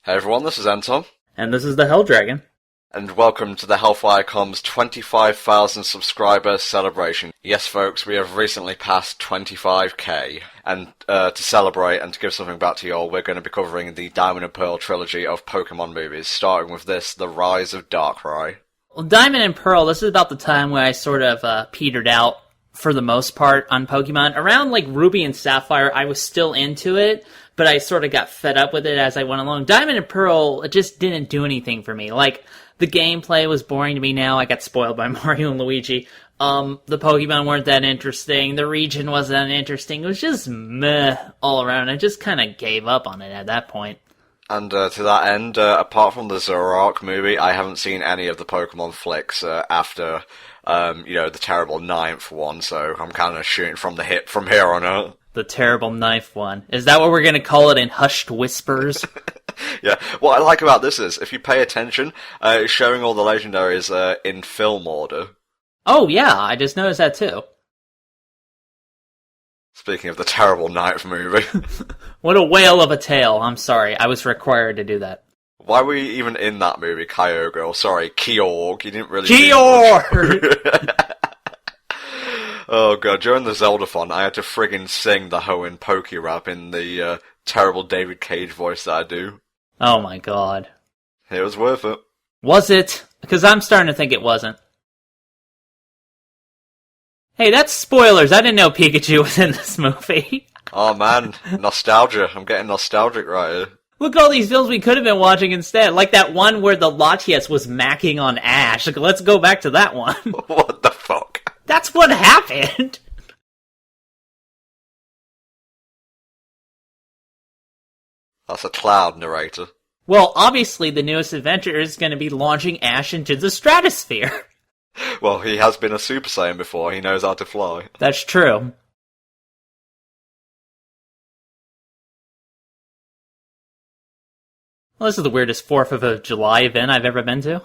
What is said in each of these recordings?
Hey everyone, this is Entom, And this is the Helldragon. and welcome to the Hellfire.com's 25,000 subscriber celebration. Yes folks, we have recently passed 25k, and to celebrate and to give something back to y'all, we're going to be covering the Diamond and Pearl trilogy of Pokemon movies, starting with this, The Rise of Darkrai. Well, Diamond and Pearl, this is about the time where I sort of petered out for the most part on Pokemon. Around like Ruby and Sapphire, I was still into it, but I sort of got fed up with it as I went along. Diamond and Pearl, it just didn't do anything for me. Like, the gameplay was boring to me now. I got spoiled by Mario and Luigi. The Pokemon weren't that interesting. The region wasn't that interesting. It was just meh all around. I just kind of gave up on it at that point. And to that end, apart from the Zoroark movie, I haven't seen any of the Pokemon flicks after, the terrible ninth one, so I'm kind of shooting from the hip from here on out. The terrible knife one. Is that what we're going to call it in hushed whispers? Yeah, what I like about this is, if you pay attention, it's showing all the legendaries in film order. Oh yeah, I just noticed that too. Speaking of the terrible ninth movie. What a whale of a tale. I'm sorry, I was required to do that. Why were you even in that movie, Kyogre? Or sorry, Kyogre. You didn't really Kyogre! Oh god, during the Zeldathon, I had to friggin' sing the Hoenn Poke rap in the terrible David Cage voice that I do. Oh my god. It was worth it. Was it? Because I'm starting to think it wasn't. Hey, that's spoilers. I didn't know Pikachu was in this movie. Oh man, nostalgia. I'm getting nostalgic right here. Look at all these films we could have been watching instead. Like that one where the Latias was macking on Ash. Like, let's go back to that one. What the fuck? That's what happened! That's a Cloud narrator. Well, obviously the newest adventure is going to be launching Ash into the stratosphere. Well, he has been a Super Saiyan before. He knows how to fly. That's true. Well, this is the weirdest 4th of July event I've ever been to.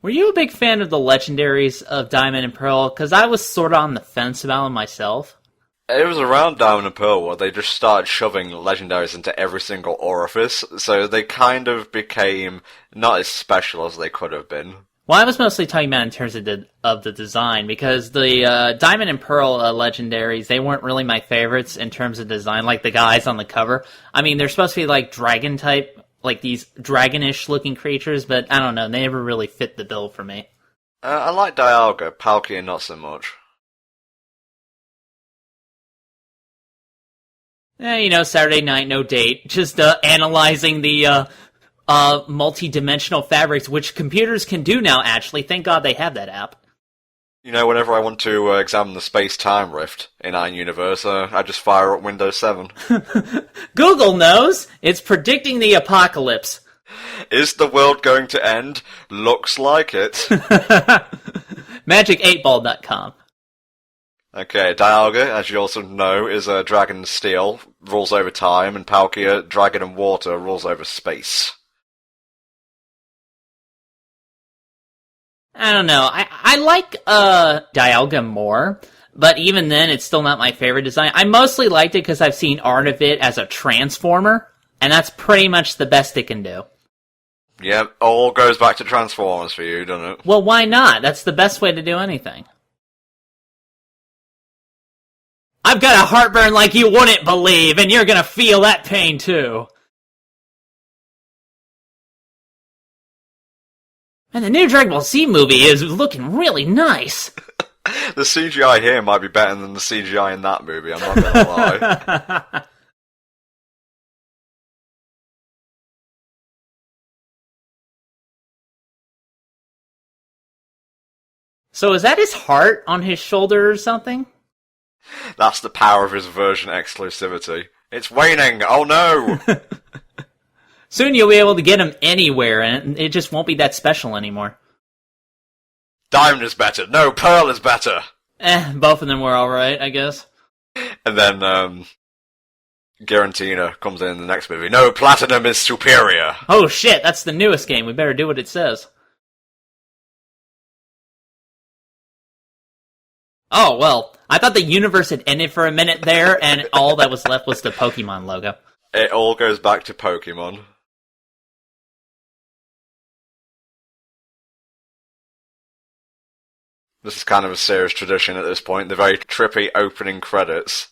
Were you a big fan of the legendaries of Diamond and Pearl? Because I was sort of on the fence about them myself. It was around Diamond and Pearl where they just started shoving legendaries into every single orifice, so they kind of became not as special as they could have been. Well, I was mostly talking about in terms of the design, because the Diamond and Pearl legendaries, they weren't really my favorites in terms of design, like the guys on the cover. I mean, they're supposed to be like dragon-type, like these dragonish-looking creatures, but I don't know, they never really fit the bill for me. I like Dialga, Palkia not so much. Saturday night, no date, just analyzing the multi-dimensional fabrics, which computers can do now, actually. Thank God they have that app. Whenever I want to examine the space-time rift in our universe, I just fire up Windows 7. Google knows! It's predicting the apocalypse. Is the world going to end? Looks like it. Magic8ball.com. Okay, Dialga, as you also know, is a dragon and steel, rules over time, and Palkia, dragon and water, rules over space. I don't know. I like Dialga more, but even then, it's still not my favorite design. I mostly liked it because I've seen art of it as a transformer, and that's pretty much the best it can do. Yep, all goes back to Transformers for you, doesn't it? Well, why not? That's the best way to do anything. I've got a heartburn like you wouldn't believe, and you're gonna feel that pain too. And the new Dragon Ball Z movie is looking really nice. The CGI here might be better than the CGI in that movie, I'm not gonna lie. So is that his heart on his shoulder or something? That's the power of his version exclusivity. It's waning! Oh no! Soon you'll be able to get him anywhere, and it just won't be that special anymore. Diamond is better! No, Pearl is better! Both of them were alright, I guess. And then, Garantina comes in the next movie. No, Platinum is superior! Oh shit, that's the newest game. We better do what it says. Oh, well, I thought the universe had ended for a minute there, and all that was left was the Pokemon logo. It all goes back to Pokemon. This is kind of a serious tradition at this point, the very trippy opening credits.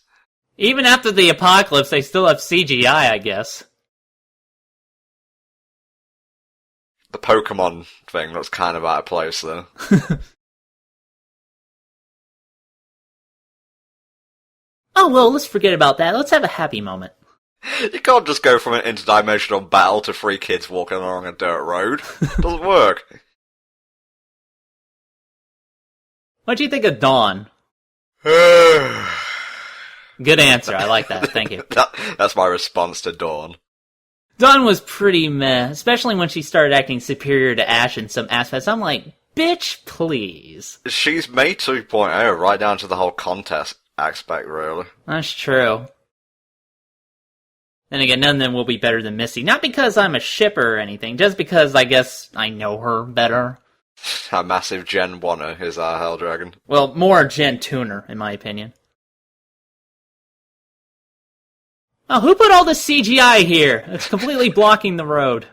Even after the apocalypse, they still have CGI, I guess. The Pokemon thing looks kind of out of place, though. Oh, well, let's forget about that. Let's have a happy moment. You can't just go from an interdimensional battle to 3 kids walking along a dirt road. It doesn't work. What'd you think of Dawn? Good answer. I like that. Thank you. That's my response to Dawn. Dawn was pretty meh, especially when she started acting superior to Ash in some aspects. I'm like, bitch, please. She's May 2.0, right down to the whole contest aspect, really. That's true. Then again, none of them will be better than Misty. Not because I'm a shipper or anything, just because I guess I know her better. A massive Gen 1er is our Helldragon. Well, more Gen Tuner, in my opinion. Oh, who put all this CGI here? It's completely blocking the road.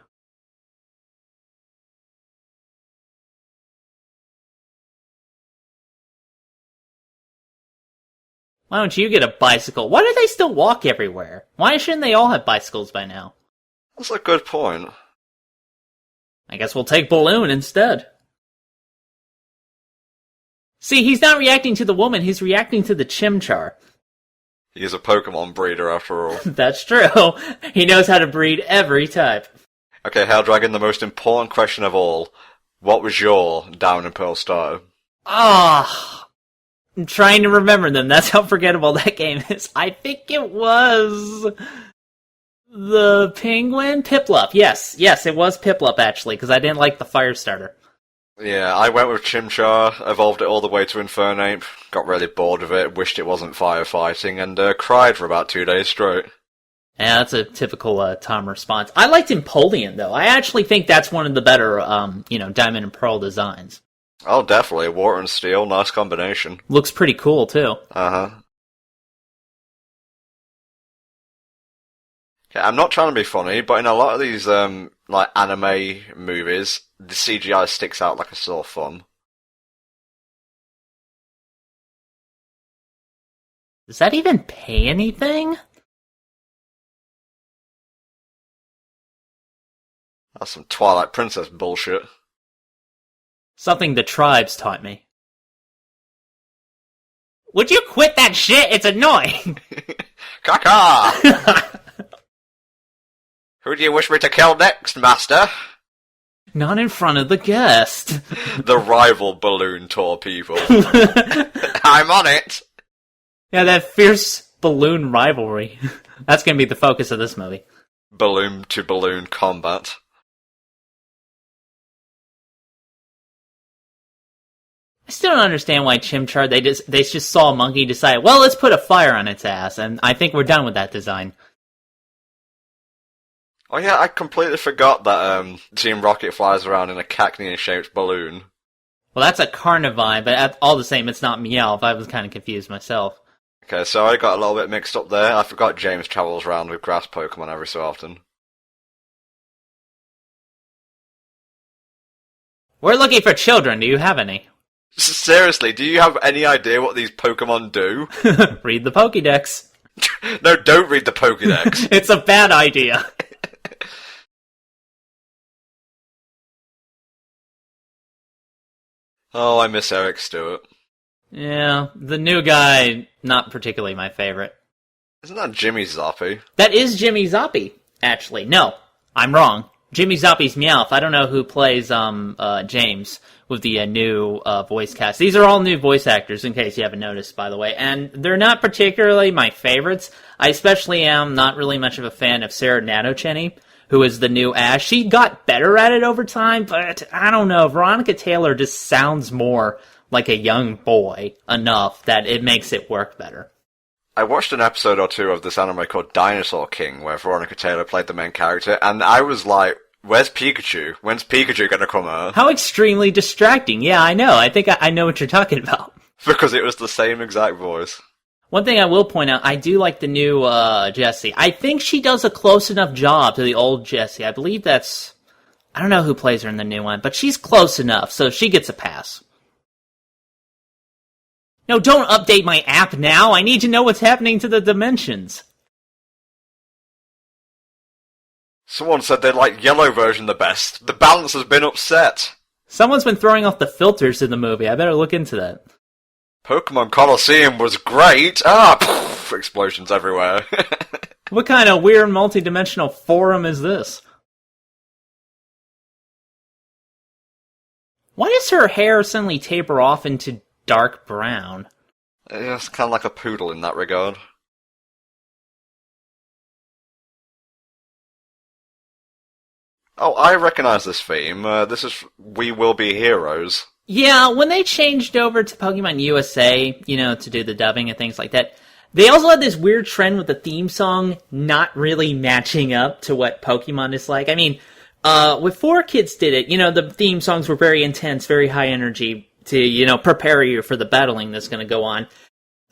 Why don't you get a bicycle? Why do they still walk everywhere? Why shouldn't they all have bicycles by now? That's a good point. I guess we'll take Balloon instead. See, he's not reacting to the woman, he's reacting to the Chimchar. He is a Pokemon breeder, after all. That's true. He knows how to breed every type. Okay, Helldragon, the most important question of all. What was your Diamond and Pearl starter? I'm trying to remember them. That's how forgettable that game is. I think it was the Penguin Piplup. Yes, it was Piplup, actually, because I didn't like the fire starter. Yeah, I went with Chimchar, evolved it all the way to Infernape, got really bored of it, wished it wasn't firefighting, and cried for about 2 days straight. Yeah, that's a typical Tom response. I liked Empoleon, though. I actually think that's one of the better, Diamond and Pearl designs. Oh, definitely. Water and Steel, nice combination. Looks pretty cool, too. Uh-huh. Yeah, I'm not trying to be funny, but in a lot of these, anime movies, the CGI sticks out like a sore thumb. Does that even pay anything? That's some Twilight Princess bullshit. Something the tribes taught me. Would you quit that shit? It's annoying! Caca! Who do you wish me to kill next, Master? Not in front of the guest. The rival balloon tour people. I'm on it! Yeah, that fierce balloon rivalry. That's gonna be the focus of this movie. Balloon to balloon combat. I still don't understand why Chimchar, they just saw a monkey, decided, well, let's put a fire on its ass, and I think we're done with that design. Oh yeah, I completely forgot that Team Rocket flies around in a Cacnea-shaped balloon. Well, that's a Carnivine, but all the same, it's not Meowth. I was kind of confused myself. Okay, so I got a little bit mixed up there. I forgot James travels around with grass Pokemon every so often. We're looking for children. Do you have any? Seriously, do you have any idea what these Pokemon do? Read the Pokédex. No, don't read the Pokédex. It's a bad idea. Oh, I miss Eric Stewart. Yeah, the new guy, not particularly my favorite. Isn't that Jimmy Zoppy? That is Jimmy Zoppy, actually. No, I'm wrong. Jimmy Zoppy's Meowth. I don't know who plays James with the new voice cast. These are all new voice actors, in case you haven't noticed, by the way. And they're not particularly my favorites. I especially am not really much of a fan of Sarah Natochenny, who is the new Ash. She got better at it over time, but I don't know. Veronica Taylor just sounds more like a young boy enough that it makes it work better. I watched an episode or two of this anime called Dinosaur King, where Veronica Taylor played the main character, and I was like, where's Pikachu? When's Pikachu gonna come out? How extremely distracting. Yeah, I know. I think I know what you're talking about. Because it was the same exact voice. One thing I will point out, I do like the new Jessie. I think she does a close enough job to the old Jessie. I believe that's... I don't know who plays her in the new one, but she's close enough, so she gets a pass. No, don't update my app now. I need to know what's happening to the dimensions. Someone said they like yellow version the best. The balance has been upset. Someone's been throwing off the filters in the movie. I better look into that. Pokemon Colosseum was great. Ah, poof, explosions everywhere. What kind of weird multi-dimensional forum is this? Why does her hair suddenly taper off into dark brown? It's kind of like a poodle in that regard. Oh, I recognize this theme. This is We Will Be Heroes. Yeah, when they changed over to Pokemon USA, to do the dubbing and things like that, they also had this weird trend with the theme song not really matching up to what Pokemon is like. I mean, with 4Kids did it, the theme songs were very intense, very high energy to, prepare you for the battling that's going to go on.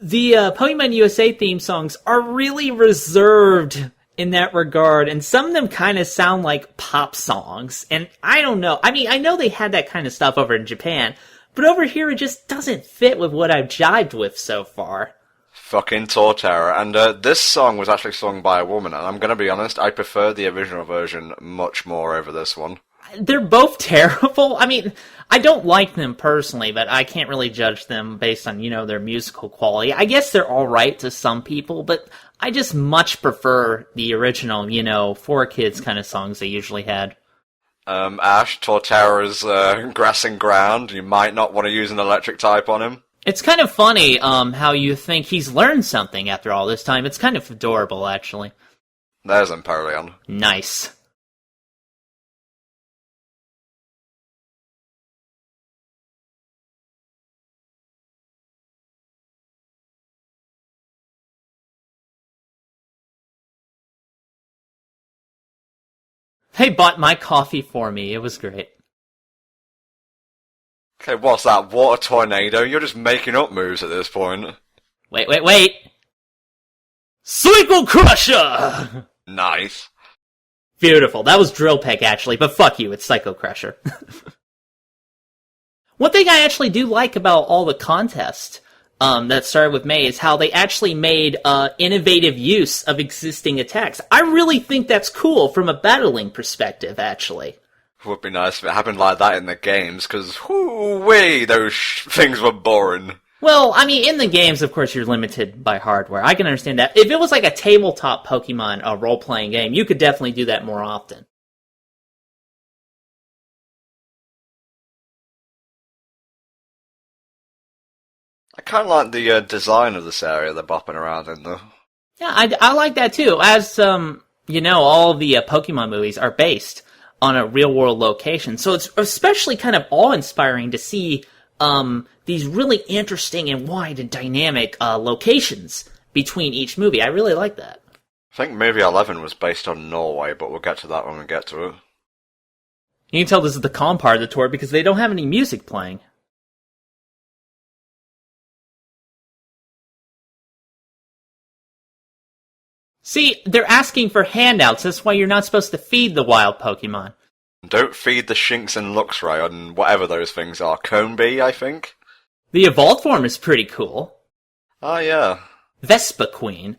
The Pokemon USA theme songs are really reserved in that regard, and some of them kind of sound like pop songs, and I don't know. I mean, I know they had that kind of stuff over in Japan, but over here it just doesn't fit with what I've jived with so far. Fucking Torterra. And this song was actually sung by a woman, and I'm gonna be honest, I prefer the original version much more over this one. They're both terrible. I mean, I don't like them personally, but I can't really judge them based on, their musical quality. I guess they're alright to some people, but I just much prefer the original, 4Kids kind of songs they usually had. Ash, Torterra's grass and ground. You might not want to use an electric type on him. It's kind of funny how you think he's learned something after all this time. It's kind of adorable, actually. There's Empoleon. Nice. They bought my coffee for me. It was great. Okay, what's that? Water tornado? You're just making up moves at this point. Wait! Cycle Crusher! Nice. Beautiful. That was Drill Peck, actually, but fuck you, it's Psycho Crusher. One thing I actually do like about all the contests that started with May is how they actually made innovative use of existing attacks. I really think that's cool from a battling perspective, actually. Would be nice if it happened like that in the games, because whoo-wee, those things were boring. Well, I mean, in the games, of course, you're limited by hardware. I can understand that. If it was like a tabletop Pokemon role-playing game, you could definitely do that more often. I kind of like the design of this area they're bopping around in, though. Yeah, I like that too. As, all the Pokemon movies are based on a real-world location. So it's especially kind of awe-inspiring to see these really interesting and wide and dynamic locations between each movie. I really like that. I think movie 11 was based on Norway, but we'll get to that when we get to it. You can tell this is the calm part of the tour because they don't have any music playing. See, they're asking for handouts. That's why you're not supposed to feed the wild Pokemon. Don't feed the Shinx and Luxray and whatever those things are. Conebee, I think? The evolved form is pretty cool. Oh, yeah. Vespa Queen.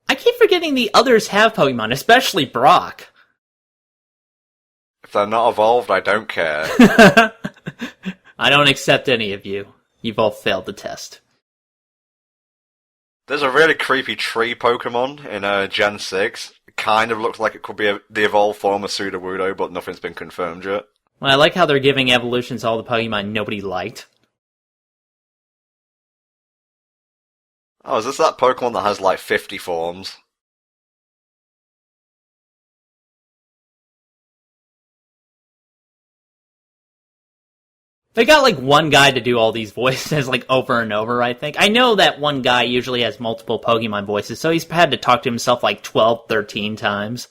I keep forgetting the others have Pokemon, especially Brock. If they're not evolved, I don't care. I don't accept any of you. You've all failed the test. There's a really creepy tree Pokemon in Gen 6. It kind of looks like it could be the evolved form of Sudowoodo, but nothing's been confirmed yet. Well, I like how they're giving evolutions to all the Pokemon nobody liked. Oh, is this that Pokemon that has like 50 forms? They got like one guy to do all these voices like over and over, I think. I know that one guy usually has multiple Pokemon voices, so he's had to talk to himself like 12, 13 times.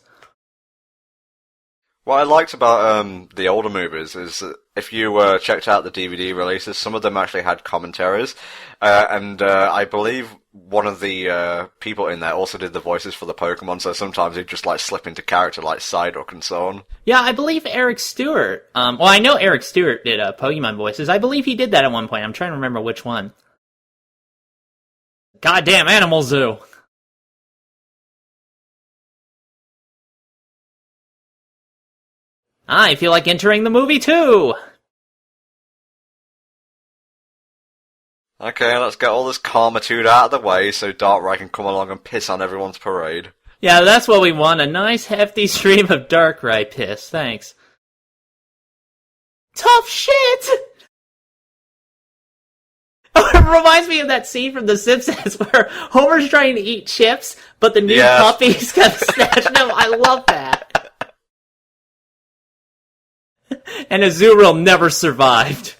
What I liked about the older movies is that if you checked out the DVD releases, some of them actually had commentaries, and I believe one of the people in there also did the voices for the Pokemon, so sometimes he'd just like slip into character like Psyduck and so on. Yeah, I believe Eric Stewart, well, I know Eric Stewart did Pokemon voices. I believe he did that at one point. I'm trying to remember which one. Goddamn Animal Zoo! I feel like entering the movie too! Okay, let's get all this karmatude out of the way so Darkrai can come along and piss on everyone's parade. Yeah, that's what we want, a nice hefty stream of Darkrai piss, thanks. Tough shit! Oh, it reminds me of that scene from The Simpsons where Homer's trying to eat chips, but the new puppies got snatched him. I love that. And Azurill never survived.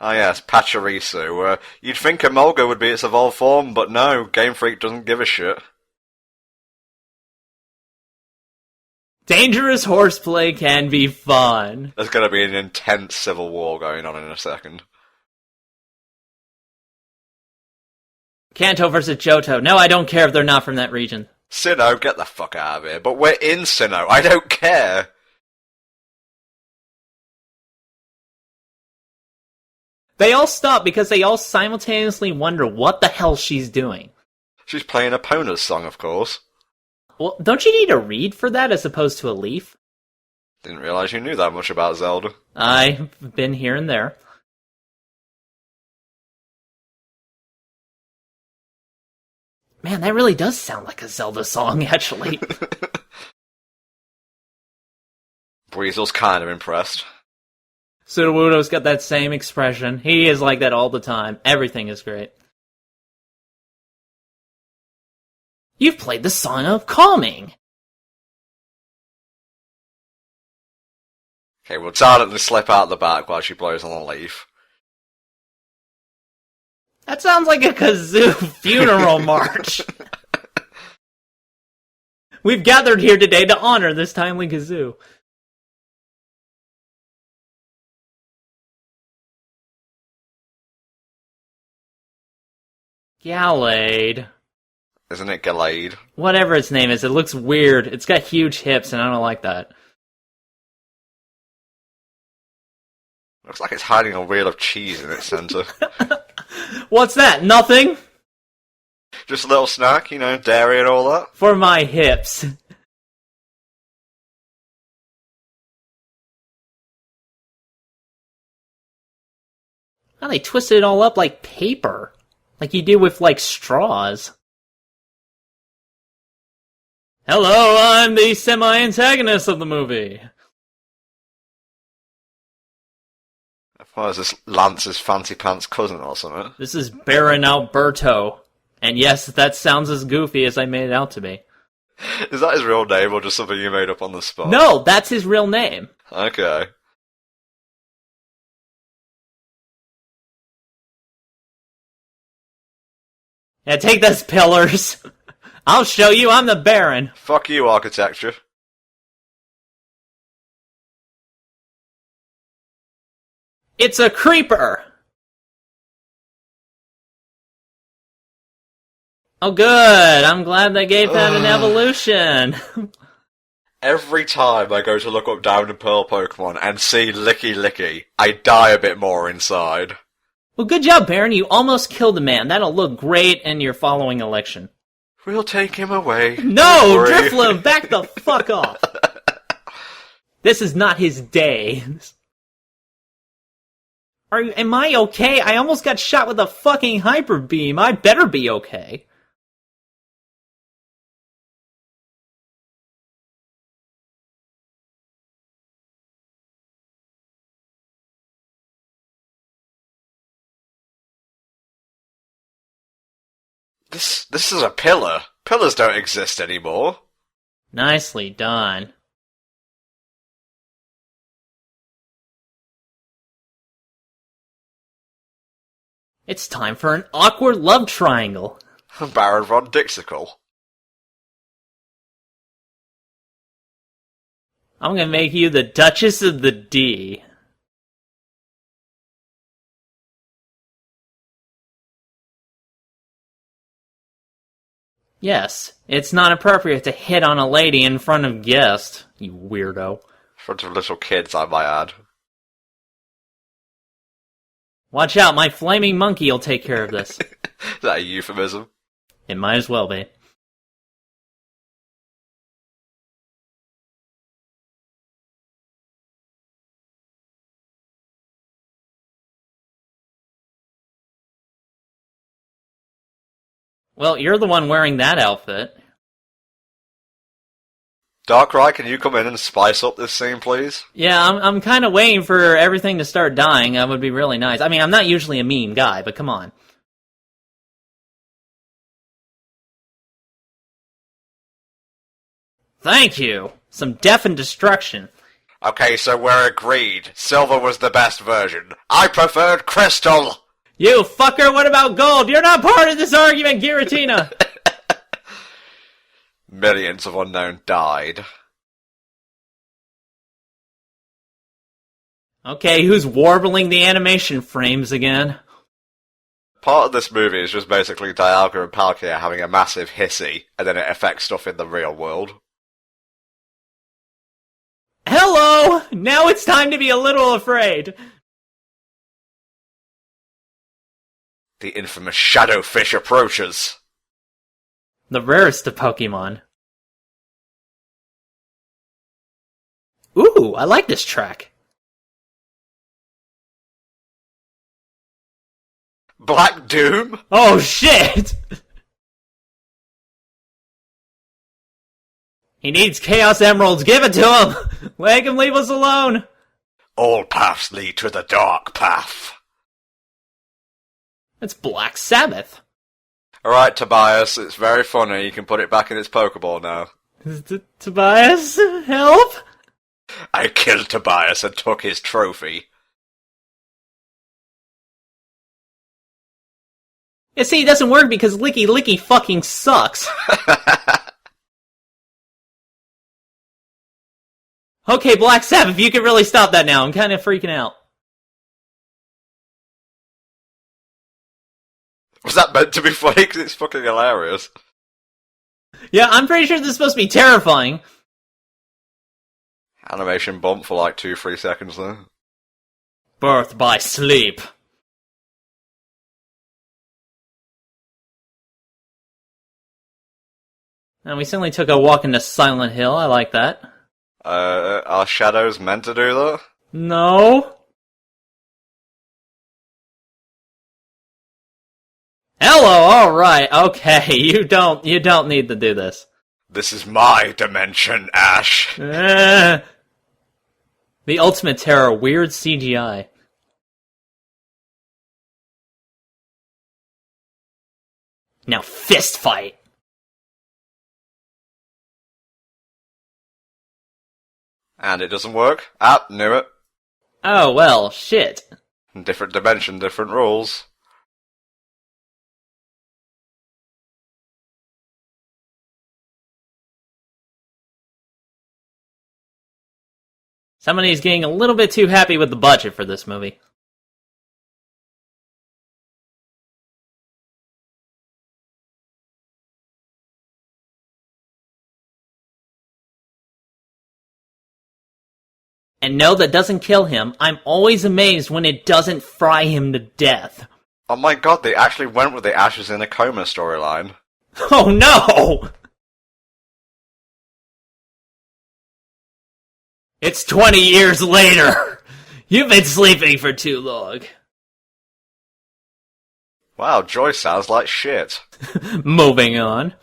Ah yes, Pachirisu. You'd think Emolga would be its evolved form, but no, Game Freak doesn't give a shit. Dangerous horseplay can be fun. There's gonna be an intense civil war going on in a second. Kanto versus Johto. No, I don't care if they're not from that region. Sinnoh, get the fuck out of here. But we're in Sinnoh, I don't care. They all stop because they all simultaneously wonder what the hell she's doing. She's playing Epona's song, of course. Well, don't you need a reed for that as opposed to a leaf? Didn't realize you knew that much about Zelda. I've been here and there. Man, that really does sound like a Zelda song, actually. Breezel's kind of impressed. Sudowoodo's got that same expression. He is like that all the time. Everything is great. You've played the Song of Calming. Okay, we'll silently slip out the back while she blows on the leaf. That sounds like a kazoo funeral march. We've gathered here today to honor this timely kazoo. Gallade. Isn't it Gallade? Whatever its name is, it looks weird. It's got huge hips, and I don't like that. Looks like it's hiding a wheel of cheese in its center. What's that? Nothing? Just a little snack, you know, dairy and all that. For my hips. Oh, they twisted it all up like paper. Like you do with, like, straws. Hello, I'm the semi-antagonist of the movie. What is this, Lance's fancy pants cousin or something? This is Baron Alberto. And yes, that sounds as goofy as I made it out to be. Is that his real name or just something you made up on the spot? No, that's his real name. Okay. Yeah, take those pillars. I'll show you I'm the Baron. Fuck you, architecture. It's a creeper. Oh, good. I'm glad they gave that an evolution. Every time I go to look up Diamond and Pearl Pokemon and see Licky Licky, I die a bit more inside. Well, good job, Baron. You almost killed a man. That'll look great in your following election. We'll take him away. No, Drifloon, back the fuck off. This is not his day. Am I okay? I almost got shot with a fucking hyper beam. I better be okay. This is a pillar. Pillars don't exist anymore. Nicely done. It's time for an awkward love triangle. Baron von Dixicle. I'm gonna make you the Duchess of the D. Yes, it's not appropriate to hit on a lady in front of guests, you weirdo. In front of little kids, I might add. Watch out, my flaming monkey will take care of this. Is that a euphemism? It might as well be. Well, you're the one wearing that outfit. Darkrai, can you come in and spice up this scene, please? Yeah, I'm kind of waiting for everything to start dying. That would be really nice. I mean, I'm not usually a mean guy, but come on. Thank you. Some death and destruction. Okay, so we're agreed. Silver was the best version. I preferred Crystal! You fucker, what about gold? You're not part of this argument, Giratina! Millions of unknown died. Okay, who's warbling the animation frames again? Part of this movie is just basically Dialga and Palkia having a massive hissy, and then it affects stuff in the real world. Hello! Now it's time to be a little afraid. The infamous Shadowfish approaches. The rarest of Pokemon. Ooh, I like this track. Black Doom? Oh shit! He needs Chaos Emeralds, give it to him! Let him leave us alone! All paths lead to the dark path. That's Black Sabbath. Alright, Tobias, it's very funny. You can put it back in its Pokeball now. Tobias, help? I killed Tobias and took his trophy. Yeah, see, it doesn't work because Licky Licky fucking sucks. Okay, Black Sabbath, you can really stop that now. I'm kind of freaking out. Was that meant to be funny? Because it's fucking hilarious. Yeah, I'm pretty sure this is supposed to be terrifying. Animation bump for like 2-3 seconds there. Birth by sleep. And we suddenly took a walk into Silent Hill. I like that. Are shadows meant to do that? No. Hello, alright, okay, you don't need to do this. This is my dimension, Ash. The ultimate terror, weird CGI. Now fist fight. And it doesn't work? Ah, knew it. Oh, well, shit. Different dimension, different rules. Somebody's getting a little bit too happy with the budget for this movie. And no, that doesn't kill him. I'm always amazed when it doesn't fry him to death. Oh my god, they actually went with the Ash is in a coma storyline. Oh no! It's 20 years later! You've been sleeping for too long. Wow, Joy sounds like shit. Moving on.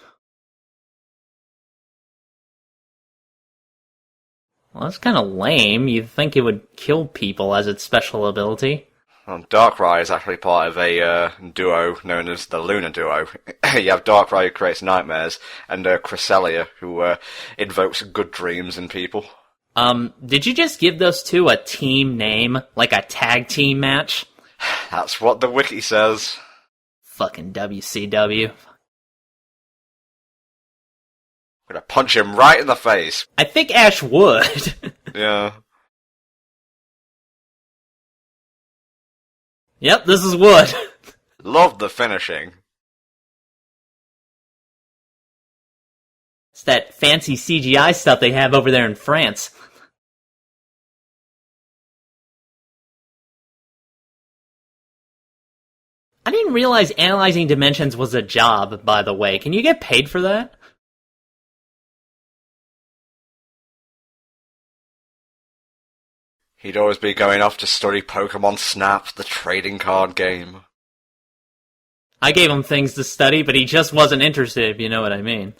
Well, that's kind of lame. You'd think it would kill people as its special ability. Well, Darkrai is actually part of a duo known as the Lunar Duo. You have Darkrai who creates nightmares, and Cresselia who invokes good dreams in people. Did you just give those two a team name? Like a tag team match? That's what the wiki says. Fucking WCW. I'm gonna punch him right in the face. I think Ash would. Yeah. Yep, this is wood. Love the finishing. It's that fancy CGI stuff they have over there in France. I didn't realize analyzing dimensions was a job, by the way. Can you get paid for that? He'd always be going off to study Pokemon Snap, the trading card game. I gave him things to study, but he just wasn't interested, if you know what I mean.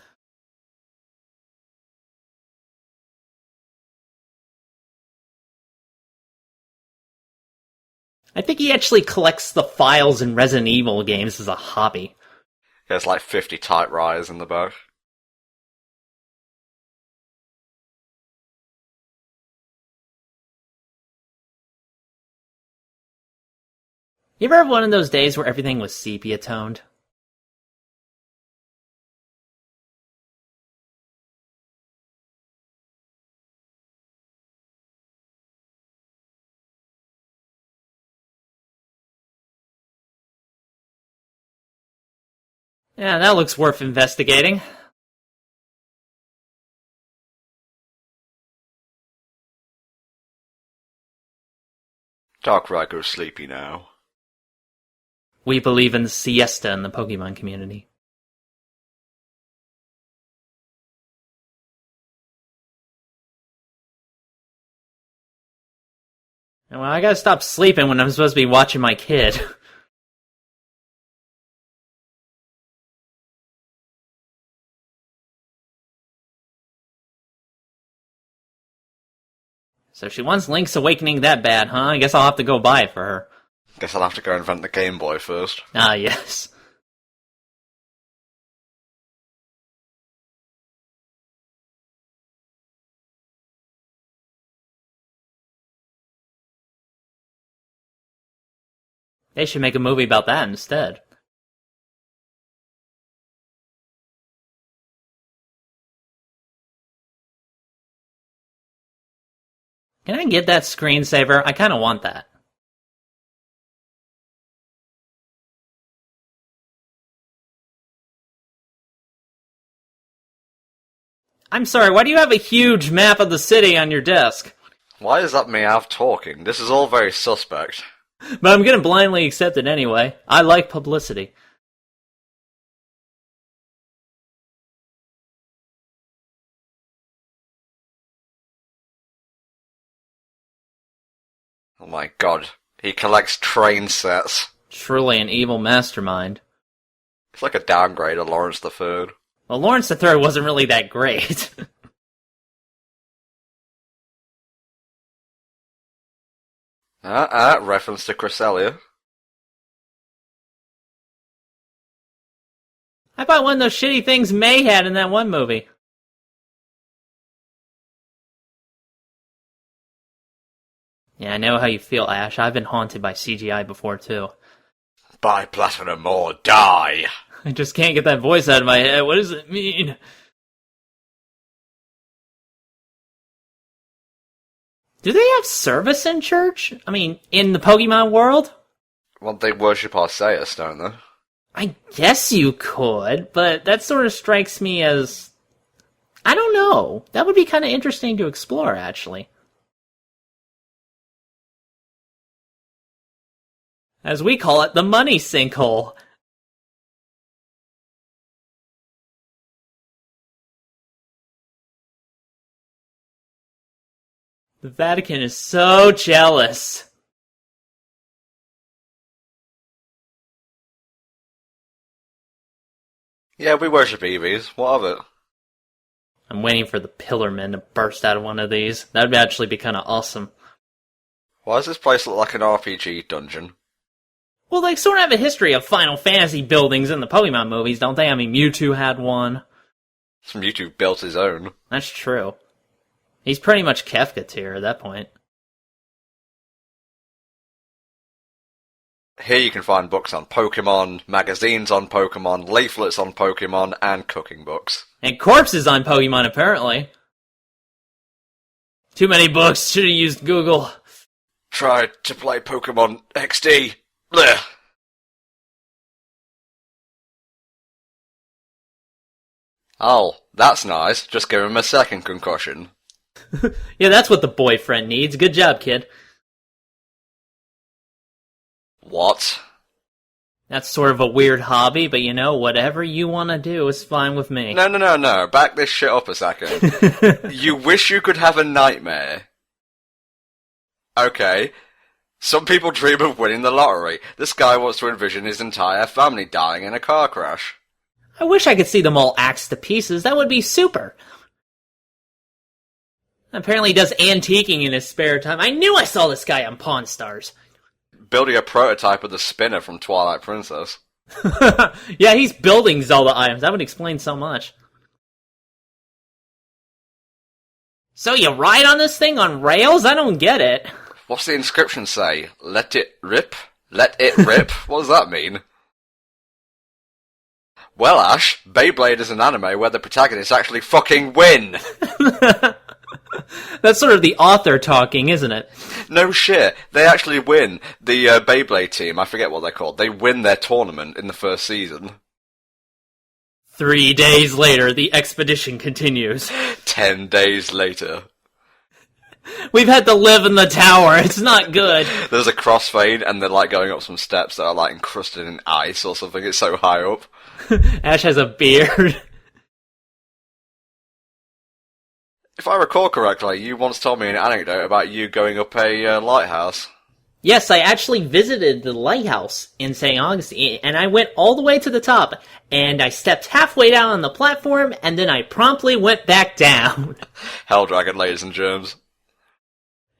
I think he actually collects the files in Resident Evil games as a hobby. There's like 50 typewriters in the book. You ever have one of those days where everything was sepia-toned? Yeah, that looks worth investigating. Darkrai goes sleepy now. We believe in the siesta in the Pokemon community. Well, I gotta stop sleeping when I'm supposed to be watching my kid. So she wants Link's Awakening that bad, huh? I guess I'll have to go buy it for her. Guess I'll have to go invent the Game Boy first. Ah, yes. They should make a movie about that instead. Can I get that screensaver? I kinda want that. I'm sorry, why do you have a huge map of the city on your desk? Why is that Meow talking? This is all very suspect. But I'm gonna blindly accept it anyway. I like publicity. Oh my god. He collects train sets. Truly an evil mastermind. It's like a downgrade of Lawrence the Third. Well, Lawrence III wasn't really that great. Reference to Cresselia. I bought one of those shitty things May had in that one movie. Yeah, I know how you feel, Ash. I've been haunted by CGI before, too. Buy Platinum or die! I just can't get that voice out of my head. What does it mean? Do they have service in church? I mean, in the Pokemon world? Well, they worship Arceus, don't they? I guess you could, but that sort of strikes me as... I don't know. That would be kind of interesting to explore, actually. As we call it, the money sinkhole. The Vatican is so jealous. Yeah, we worship Eevees. What of it? I'm waiting for the Pillarmen to burst out of one of these. That would actually be kind of awesome. Why does this place look like an RPG dungeon? Well, they sort of have a history of Final Fantasy buildings in the Pokemon movies, don't they? I mean, Mewtwo had one. Mewtwo built his own. That's true. He's pretty much Kefka tier at that point. Here you can find books on Pokemon, magazines on Pokemon, leaflets on Pokemon, and cooking books. And corpses on Pokemon, apparently. Too many books, should have used Google. Tried to play Pokemon XD. Blech. Oh, that's nice. Just give him a second concussion. Yeah, that's what the boyfriend needs. Good job, kid. What? That's sort of a weird hobby, but you know, whatever you want to do is fine with me. No. Back this shit up a second. You wish you could have a nightmare. Okay. Some people dream of winning the lottery. This guy wants to envision his entire family dying in a car crash. I wish I could see them all axed to pieces. That would be super. Apparently he does antiquing in his spare time. I knew I saw this guy on Pawn Stars. Building a prototype of the spinner from Twilight Princess. Yeah, he's building Zelda items. That would explain so much. So you ride on this thing on rails? I don't get it. What's the inscription say? Let it rip? Let it rip? What does that mean? Well, Ash, Beyblade is an anime where the protagonists actually fucking win! That's sort of the author talking, isn't it? No shit, they actually win. The Beyblade team, I forget what they're called, they win their tournament in the first season. 3 days later, the expedition continues. 10 days later. We've had to live in the tower, it's not good. There's a crossfade and they're like going up some steps that are like encrusted in ice or something, it's so high up. Ash has a beard. If I recall correctly, you once told me an anecdote about you going up a lighthouse. Yes, I actually visited the lighthouse in St. Augustine, and I went all the way to the top, and I stepped halfway down on the platform, and then I promptly went back down. Helldragon, ladies and germs.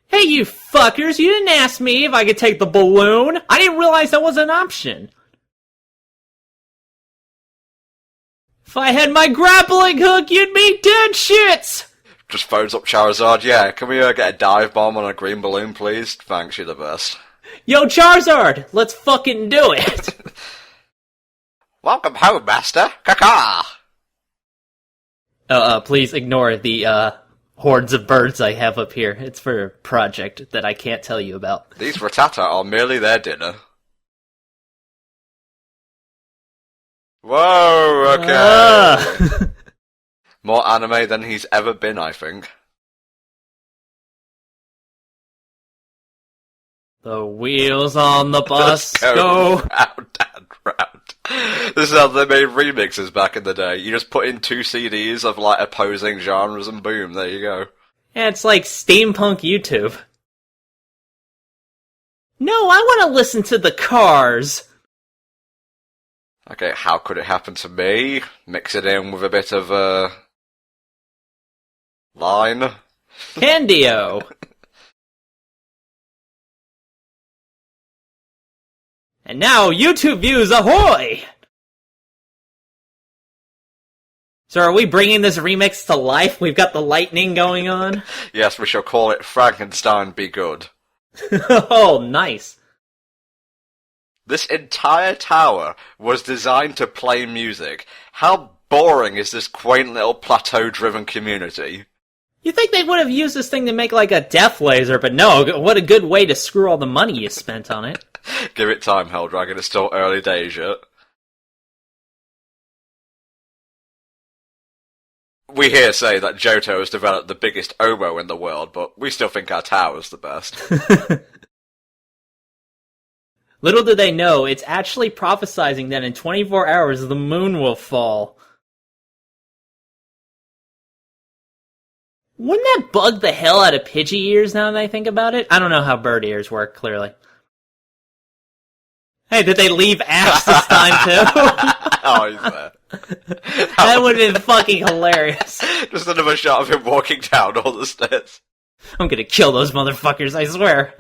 Hey, you fuckers, you didn't ask me if I could take the balloon. I didn't realize that was an option. If I had my grappling hook, you'd be dead shits! Just phones up Charizard, yeah, can we get a dive bomb on a green balloon, please? Thanks, you're the best. Yo, Charizard, let's fucking do it! Welcome home, master! Caca! Please ignore the, hordes of birds I have up here. It's for a project that I can't tell you about. These Rattata are merely their dinner. Whoa, okay. More anime than he's ever been, I think. The wheels on the bus go round and round. This is how they made remixes back in the day. You just put in 2 CDs of like opposing genres and boom, there you go. Yeah, it's like steampunk YouTube. No, I want to listen to the Cars. Okay, how could it happen to me? Mix it in with a bit of line. Candio. And now, YouTube views, ahoy! So are we bringing this remix to life? We've got the lightning going on? Yes, we shall call it Frankenstein Be Good. Oh, nice. This entire tower was designed to play music. How boring is this quaint little plateau-driven community? You think they would have used this thing to make like a death laser, but no, what a good way to screw all the money you spent on it. Give it time, Helldragon, it's still early days yet. We here say that Johto has developed the biggest oboe in the world, but we still think our tower's the best. Little do they know, it's actually prophesizing that in 24 hours the moon will fall. Wouldn't that bug the hell out of Pidgey ears now that I think about it? I don't know how bird ears work, clearly. Hey, did they leave Ash this time too? Oh, he's there. That would have been fucking hilarious. Just another shot of him walking down all the stairs. I'm gonna kill those motherfuckers, I swear.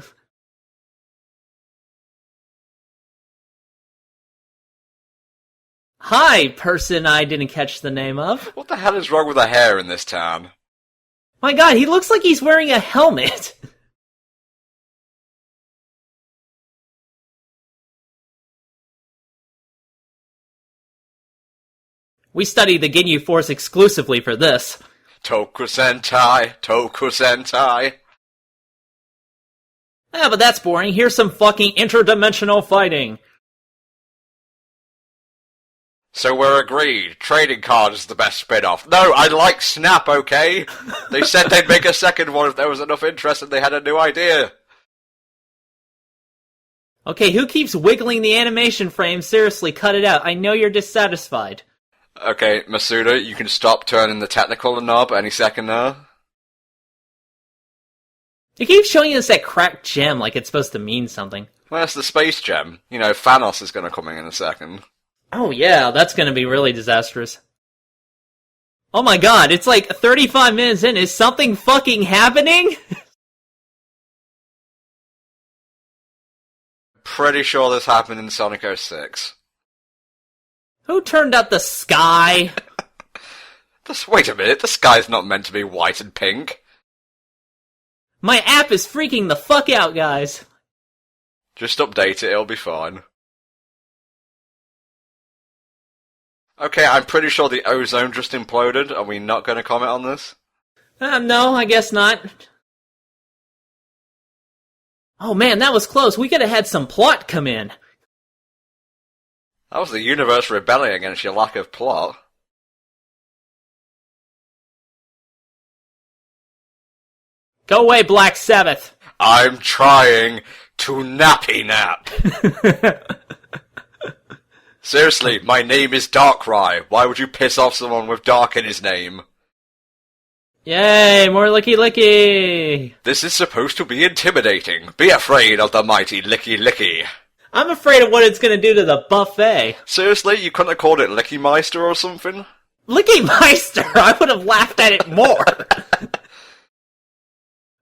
Hi, person I didn't catch the name of. What the hell is wrong with the hair in this town? My god, he looks like he's wearing a helmet. We studied the Ginyu Force exclusively for this. Toku Sentai, Toku Sentai. Ah, but that's boring. Here's some fucking interdimensional fighting. So we're agreed. Trading Card is the best spin-off. No, I like Snap, okay? They said they'd make a second one if there was enough interest and they had a new idea. Okay, who keeps wiggling the animation frame? Seriously, cut it out. I know you're dissatisfied. Okay, Masuda, you can stop turning the technical knob any second now. It keeps showing us that cracked gem like it's supposed to mean something. Well, it's the space gem. You know, Thanos is going to come in a second. Oh yeah, that's gonna be really disastrous. Oh my god, it's like 35 minutes in. Is something fucking happening? Pretty sure this happened in Sonic 06. Who turned up the sky? Wait a minute, the sky's not meant to be white and pink. My app is freaking the fuck out, guys. Just update it, it'll be fine. Okay, I'm pretty sure the ozone just imploded. Are we not going to comment on this? No, I guess not. Oh man, that was close. We could have had some plot come in. That was the universe rebelling against your lack of plot. Go away, Black Sabbath. I'm trying to nappy nap. Seriously, my name is Darkrai. Why would you piss off someone with dark in his name? Yay, more licky licky. This is supposed to be intimidating. Be afraid of the mighty Licky Licky. I'm afraid of what it's gonna do to the buffet. Seriously, you couldn't have called it Licky Meister or something? Licky Meister! I would have laughed at it more.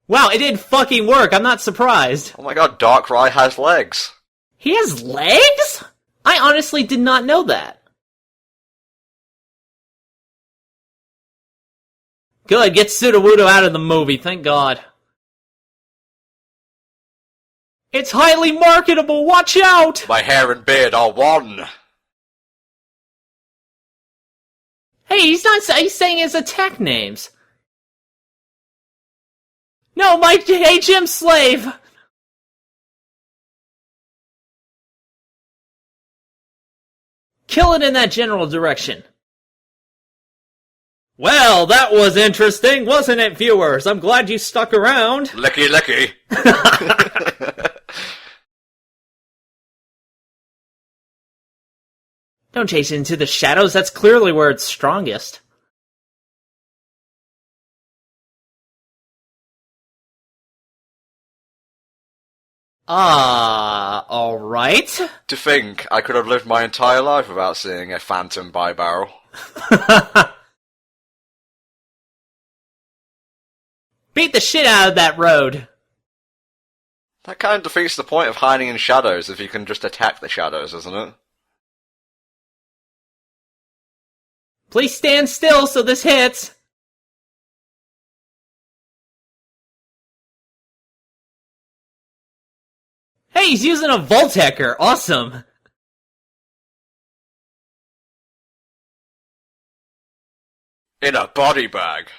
Wow, it did fucking work. I'm not surprised. Oh my god, Darkrai has legs. He has legs? I honestly did not know that. Good, get Sudowoodo out of the movie, thank God. It's highly marketable, watch out! My hair and beard are one. Hey, he's saying his attack names. No, my HM slave! Kill it in that general direction. Well, that was interesting, wasn't it, viewers? I'm glad you stuck around. Licky Licky. Don't chase it into the shadows, that's clearly where it's strongest. Alright. To think, I could have lived my entire life without seeing a phantom bi-barrel. Beat the shit out of that road. That kind of defeats the point of hiding in shadows if you can just attack the shadows, isn't it? Please stand still so this hits. Hey, he's using a Voltecker. Awesome. In a body bag.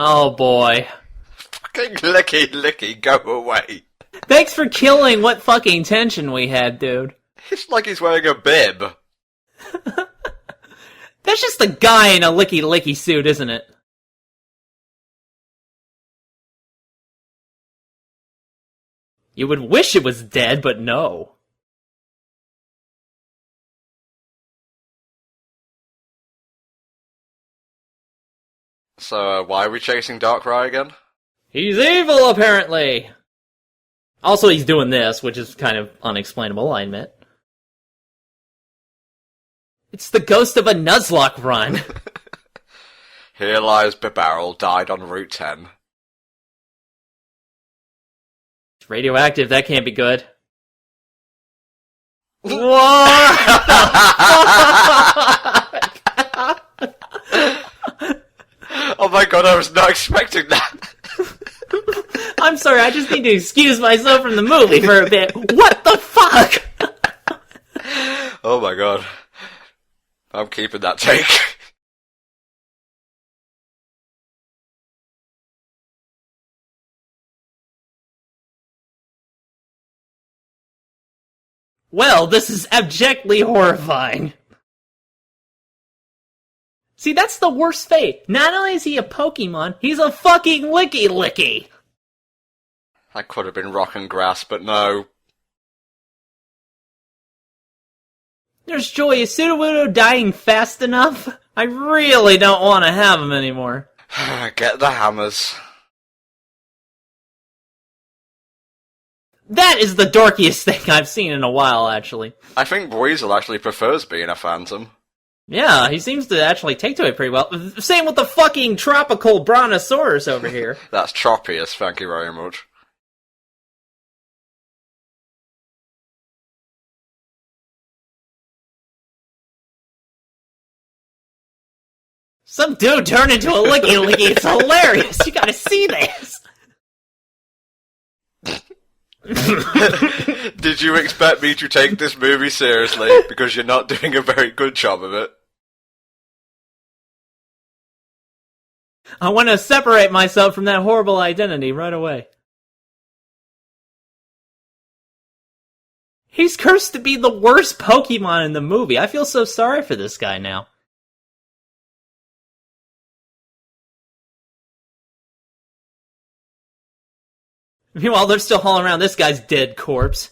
Oh boy. Fucking Licky Licky, go away. Thanks for killing what fucking tension we had, dude. It's like he's wearing a bib. That's just a guy in a licky licky suit, isn't it? You would wish it was dead, but no. So, why are we chasing Darkrai again? He's evil, apparently! Also, he's doing this, which is kind of unexplainable, I admit. It's the ghost of a Nuzlocke run. Here lies Bibarrel, died on Route 10. It's radioactive, that can't be good. What Oh my god, I was not expecting that. I'm sorry, I just need to excuse myself from the movie for a bit. What the fuck? god. I'm keeping that take. Well, this is abjectly horrifying. See, that's the worst fate. Not only is he a Pokemon, he's a fucking Licky. That could have been rock and grass, but no. There's Joy. Is Sudowoodo dying fast enough? I really don't want to have him anymore. Get the hammers. That is the dorkiest thing I've seen in a while, actually. I think Weasel actually prefers being a phantom. Yeah, he seems to actually take to it pretty well. Same with the fucking tropical brontosaurus over here. That's Tropius, thank you very much. Some dude turned into a Licky. It's hilarious. You gotta see this. Did you expect me to take this movie seriously? Because you're not doing a very good job of it. I want to separate myself from that horrible identity right away. He's cursed to be the worst Pokemon in the movie. I feel so sorry for this guy now. Meanwhile, they're still hauling around this guy's dead corpse.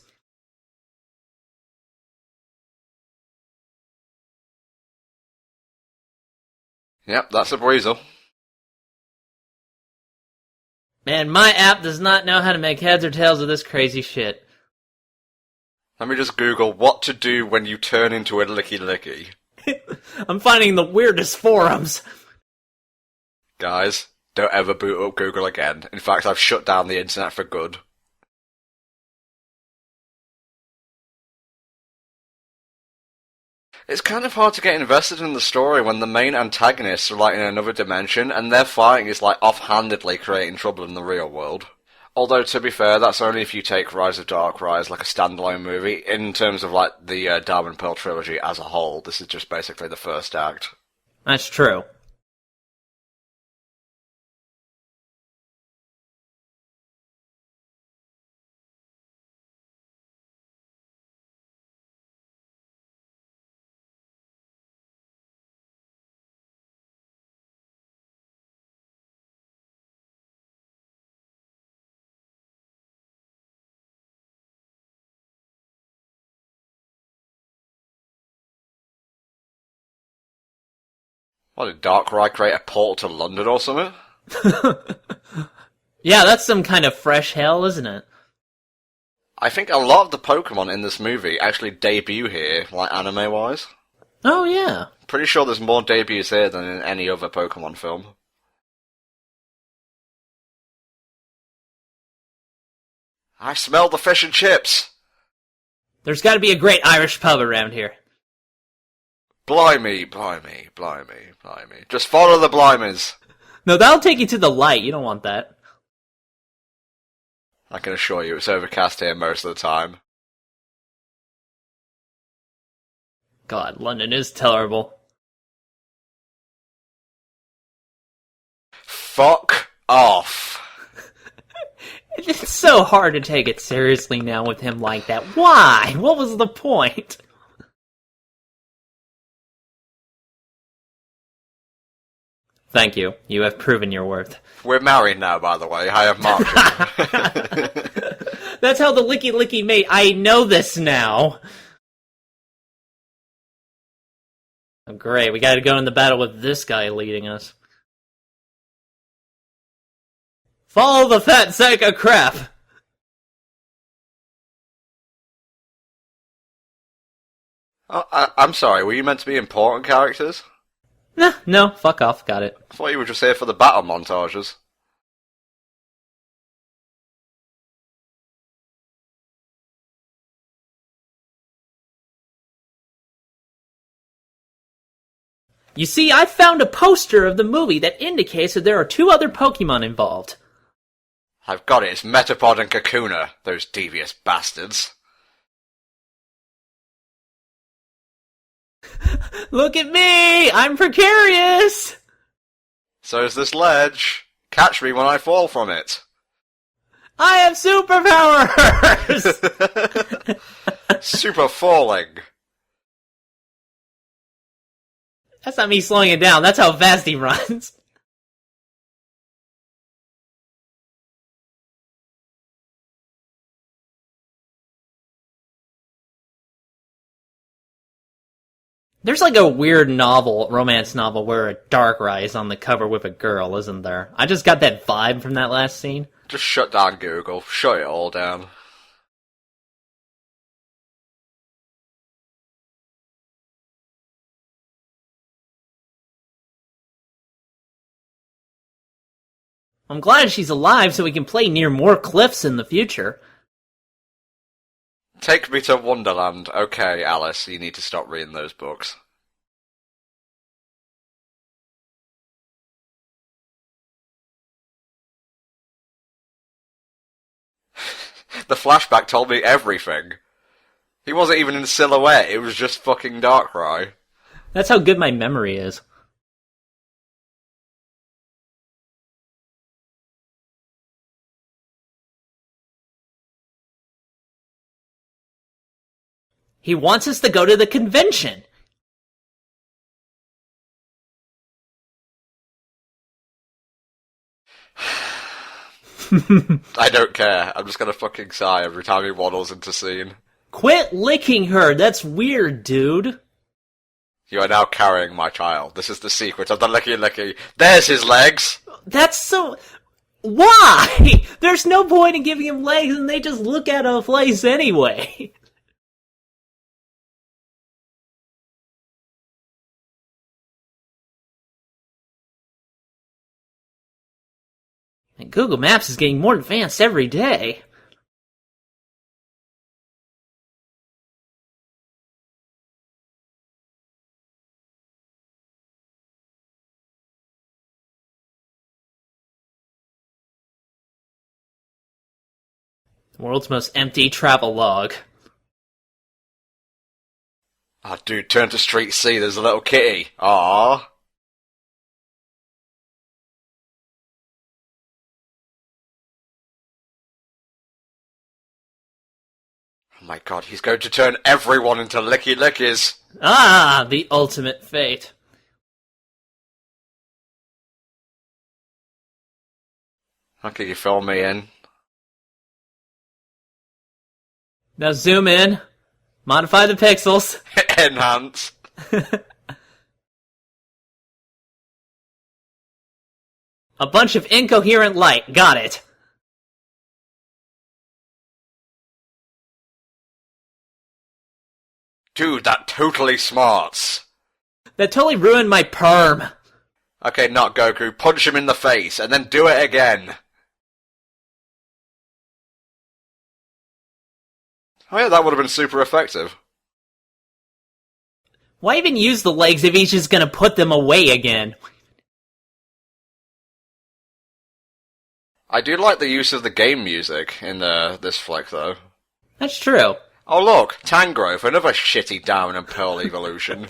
Yep, that's a Weasel. Man, my app does not know how to make heads or tails of this crazy shit. Let me just Google what to do when you turn into a Licky. I'm finding the weirdest forums. Guys, don't ever boot up Google again. In fact, I've shut down the internet for good. It's kind of hard to get invested in the story when the main antagonists are like in another dimension and their fighting is like offhandedly creating trouble in the real world. Although, to be fair, that's only if you take Rise of Darkrai as like a standalone movie. In terms of like the Diamond Pearl trilogy as a whole, this is just basically the first act. That's true. What, did Darkrai create a portal to London or something? Yeah, that's some kind of fresh hell, isn't it? I think a lot of the Pokemon in this movie actually debut here, like anime-wise. Oh, yeah. Pretty sure there's more debuts here than in any other Pokemon film. I smell the fish and chips! There's gotta be a great Irish pub around here. Blimey. Just follow the blimies. No, that'll take you to the light. You don't want that. I can assure you it's overcast here most of the time. God, London is terrible. Fuck off. It's so hard to take it seriously now with him like that. Why? What was the point? Thank you. You have proven your worth. We're married now, by the way. I have marked you. That's how the Licky mate. I know this now. Oh, great. We gotta go in the battle with this guy leading us. Follow the fat sack of crap. Oh, I'm sorry, were you meant to be important characters? Nah, no, fuck off, got it. I thought you were just here for the battle montages. You see, I found a poster of the movie that indicates that there are 2 other Pokemon involved. I've got it, it's Metapod and Kakuna, those devious bastards. Look at me! I'm precarious! So is this ledge. Catch me when I fall from it. I have superpowers! Super falling. That's not me slowing it down, that's how fast he runs. There's like a weird romance novel, where a Darkrai is on the cover with a girl, isn't there? I just got that vibe from that last scene. Just shut down Google. Shut it all down. I'm glad she's alive so we can play near more cliffs in the future. Take me to Wonderland. Okay, Alice, you need to stop reading those books. The flashback told me everything. He wasn't even in silhouette, it was just fucking Darkrai. That's how good my memory is. He wants us to go to the convention. I don't care. I'm just gonna fucking sigh every time he waddles into scene. Quit licking her. That's weird, dude. You are now carrying my child. This is the secret of the licky licky. There's his legs! That's so... Why? There's no point in giving him legs and they just look out of place anyway. And Google Maps is getting more advanced every day. The world's most empty travel log. Oh, dude, turn to Street C, there's a little kitty. Aww. Oh my god, he's going to turn everyone into licky lickies. Ah, the ultimate fate. Okay, you fill me in. Now zoom in. Modify the pixels. Enhance. A bunch of incoherent light. Got it. Dude, that totally smarts. That totally ruined my perm. Okay, not Goku. Punch him in the face, and then do it again. Oh yeah, that would have been super effective. Why even use the legs if he's just gonna put them away again? I do like the use of the game music in this flick, though. That's true. Oh look, Tangrowth, another shitty Down and Pearl evolution.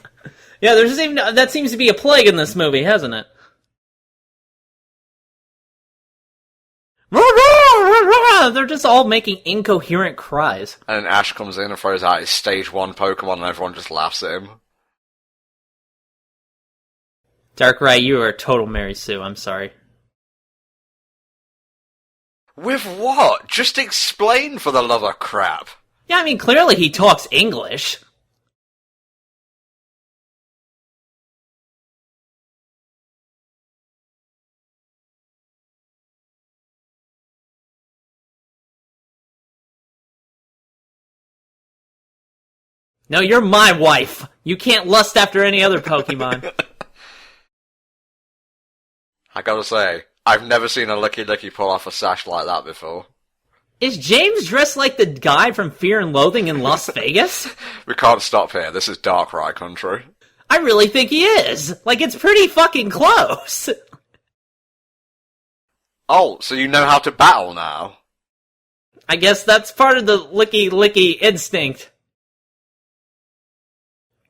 Yeah, that seems to be a plague in this movie, hasn't it? They're just all making incoherent cries. And then Ash comes in and throws out his stage 1 Pokemon and everyone just laughs at him. Darkrai, you are a total Mary Sue, I'm sorry. With what? Just explain, for the love of crap. Yeah, I mean, clearly he talks English. No, you're my wife. You can't lust after any other Pokemon. I gotta say, I've never seen a Licky Licky pull off a sash like that before. Is James dressed like the guy from Fear and Loathing in Las Vegas? We can't stop here, this is Darkrai country. I really think he is. Like, it's pretty fucking close. Oh, so you know how to battle now? I guess that's part of the licky licky instinct.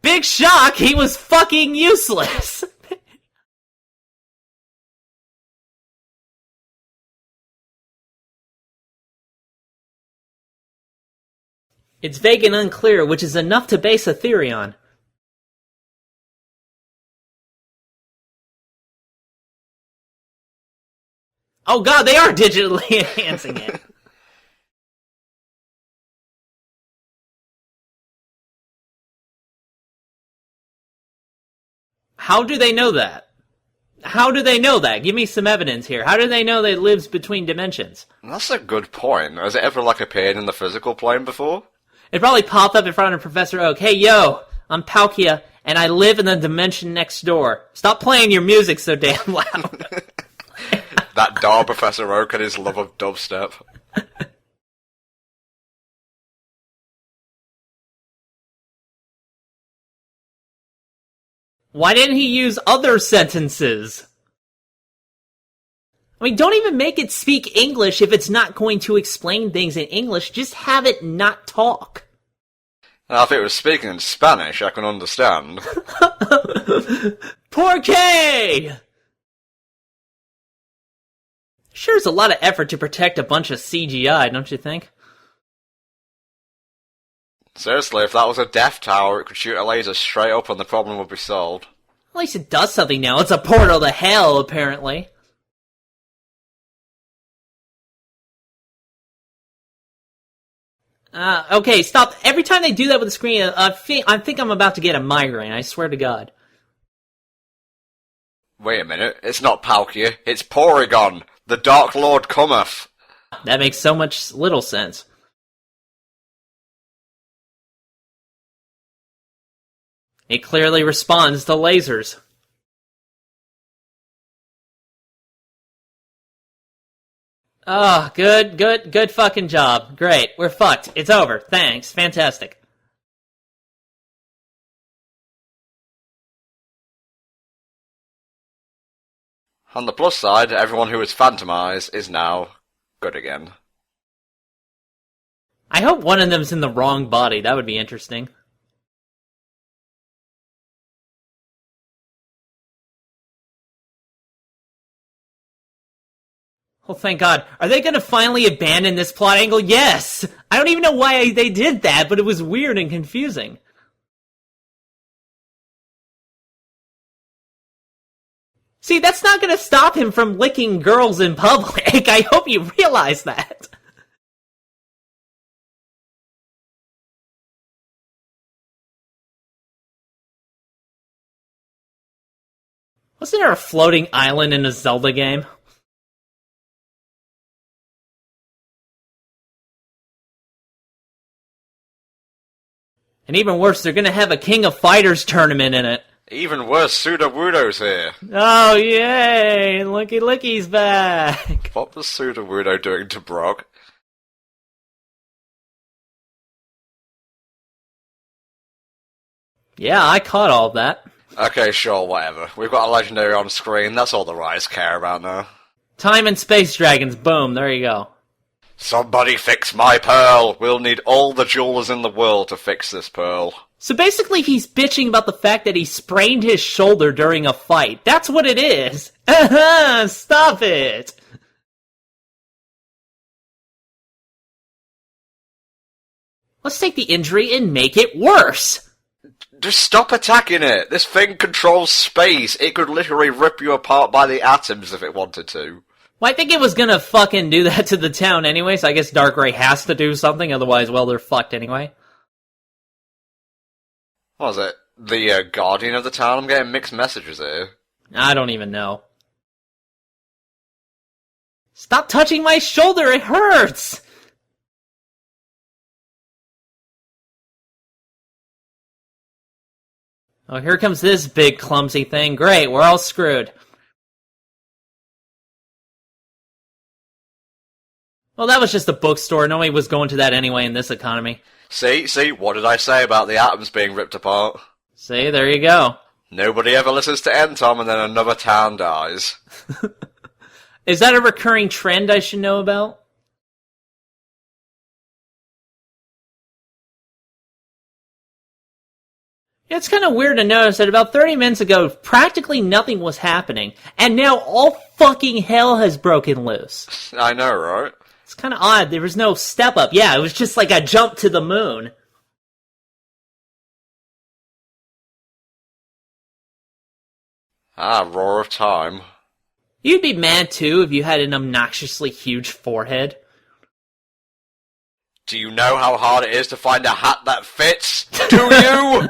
Big shock, he was fucking useless! It's vague and unclear, which is enough to base a theory on. Oh god, they are digitally enhancing it. How do they know that? How do they know that? Give me some evidence here. How do they know that it lives between dimensions? That's a good point. Has it ever, appeared in the physical plane before? It probably popped up in front of Professor Oak. Hey, yo, I'm Palkia, and I live in the dimension next door. Stop playing your music so damn loud. That doll Professor Oak and his love of dubstep. Why didn't he use other sentences? I mean, don't even make it speak English if it's not going to explain things in English. Just have it not talk. Now, if it was speaking in Spanish, I can understand. Poor K! Sure is a lot of effort to protect a bunch of CGI, don't you think? Seriously, if that was a death tower, it could shoot a laser straight up and the problem would be solved. At least it does something now. It's a portal to hell, apparently. Okay, stop. Every time they do that with the screen, I think I'm about to get a migraine, I swear to God. Wait a minute, it's not Palkia, it's Porygon! The Dark Lord cometh! That makes so much little sense. It clearly responds to lasers. Oh, good fucking job. Great, we're fucked. It's over. Thanks. Fantastic. On the plus side, everyone who was phantomized is now good again. I hope one of them's in the wrong body. That would be interesting. Oh, thank God. Are they gonna finally abandon this plot angle? Yes! I don't even know why they did that, but it was weird and confusing. See, that's not gonna stop him from licking girls in public. I hope you realize that. Wasn't there a floating island in a Zelda game? And even worse, they're gonna have a King of Fighters tournament in it. Even worse, Sudowoodo's here. Oh, yay! Looky Licky's back! What was Sudowoodo doing to Brock? Yeah, I caught all of that. Okay, sure, whatever. We've got a legendary on screen, that's all the Rise care about now. Time and Space Dragons, boom, there you go. Somebody fix my pearl! We'll need all the jewelers in the world to fix this pearl. So basically he's bitching about the fact that he sprained his shoulder during a fight. That's what it is! Stop it! Let's take the injury and make it worse! Just stop attacking it! This thing controls space! It could literally rip you apart by the atoms if it wanted to. Well, I think it was gonna fucking do that to the town anyway, so I guess Darkrai has to do something, otherwise, well, they're fucked anyway. What was it? The guardian of the town? I'm getting mixed messages here. I don't even know. Stop touching my shoulder, it hurts! Oh, here comes this big clumsy thing. Great, we're all screwed. Well, that was just a bookstore. Nobody was going to that anyway in this economy. See, what did I say about the atoms being ripped apart? See, there you go. Nobody ever listens to NTom and then another town dies. Is that a recurring trend I should know about? It's kind of weird to notice that about 30 minutes ago, practically nothing was happening, and now all fucking hell has broken loose. I know, right? It's kind of odd. There was no step up. Yeah, it was just like a jump to the moon. Ah, roar of time. You'd be mad too if you had an obnoxiously huge forehead. Do you know how hard it is to find a hat that fits? Do you?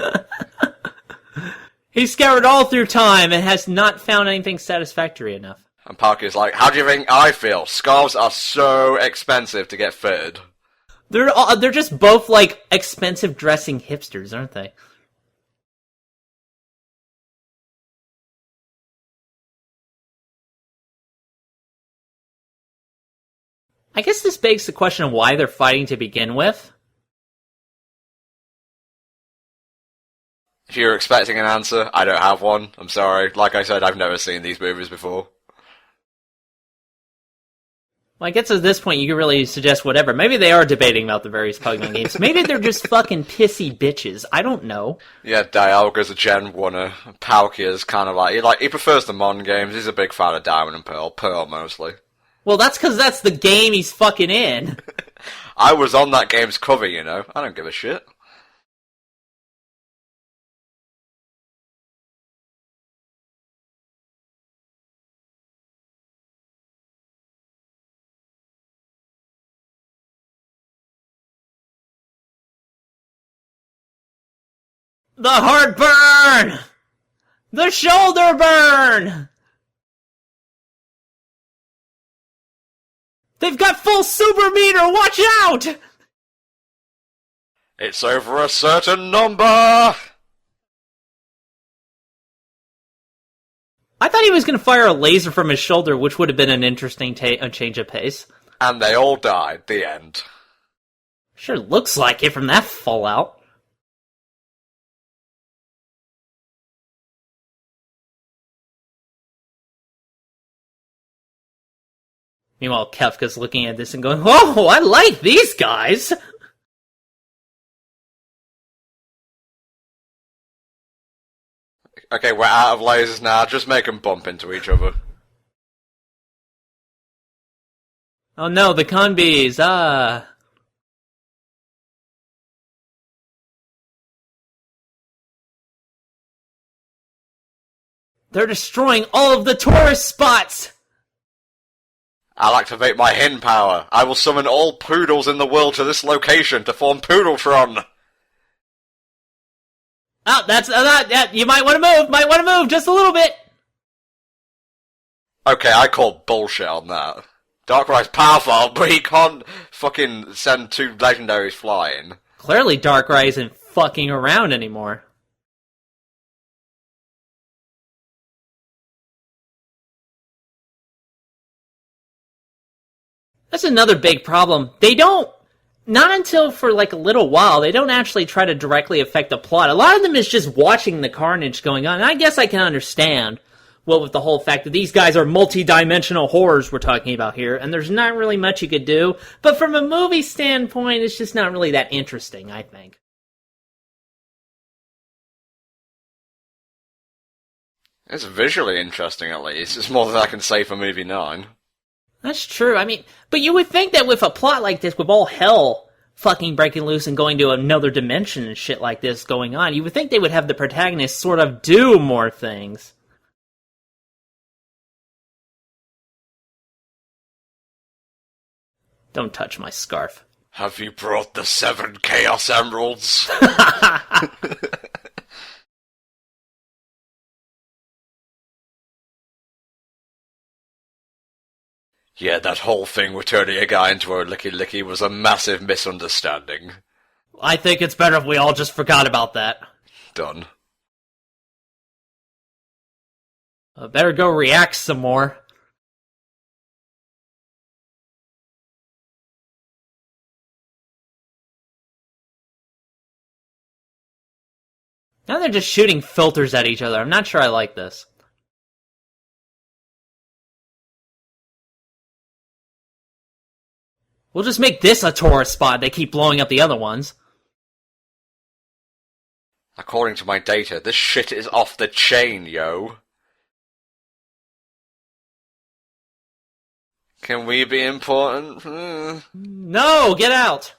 He scoured all through time and has not found anything satisfactory enough. And Parker's like, how do you think I feel? Scarves are so expensive to get fitted. They're just both like expensive dressing hipsters, aren't they? I guess this begs the question of why they're fighting to begin with. If you're expecting an answer, I don't have one. I'm sorry. Like I said, I've never seen these movies before. Well, I guess at this point you could really suggest whatever. Maybe they are debating about the various Pokemon games. Maybe they're just fucking pissy bitches. I don't know. Yeah, Dialga's a Gen 1er. Palkia's kind of like, he prefers the Mon games. He's a big fan of Diamond and Pearl. Pearl, mostly. Well, that's because that's the game he's fucking in. I was on that game's cover, you know. I don't give a shit. The heartburn! The shoulder burn! They've got full super meter, watch out! It's over a certain number! I thought he was going to fire a laser from his shoulder, which would have been an interesting change of pace. And they all died. The end. Sure looks like it from that fallout. Meanwhile, Kefka's looking at this and going, "Oh, I like these guys!" Okay, we're out of lasers now. Just make them bump into each other. Oh no, the Conbees, They're destroying all of the tourist spots! I'll activate my Hin power. I will summon all poodles in the world to this location to form Poodletron. Oh, that's that. You might want to move just a little bit. Okay, I call bullshit on that. Darkrai's powerful, but he can't fucking send two legendaries flying. Clearly, Darkrai isn't fucking around anymore. That's another big problem. Not until for like a little while, they don't actually try to directly affect the plot. A lot of them is just watching the carnage going on. And I guess I can understand, well, with the whole fact that these guys are multi-dimensional horrors we're talking about here, and there's not really much you could do. But from a movie standpoint, it's just not really that interesting, I think. It's visually interesting, at least. It's more than I can say for movie 9. That's true. I mean, but you would think that with a plot like this, with all hell fucking breaking loose and going to another dimension and shit like this going on, you would think they would have the protagonist sort of do more things. Don't touch my scarf. Have you brought the 7 Chaos Emeralds? Yeah, that whole thing with turning a guy into a licky-licky was a massive misunderstanding. I think it's better if we all just forgot about that. Done. Better go react some more. Now they're just shooting filters at each other. I'm not sure I like this. We'll just make this a tourist spot. They keep blowing up the other ones. According to my data, this shit is off the chain, yo. Can we be important? No, get out!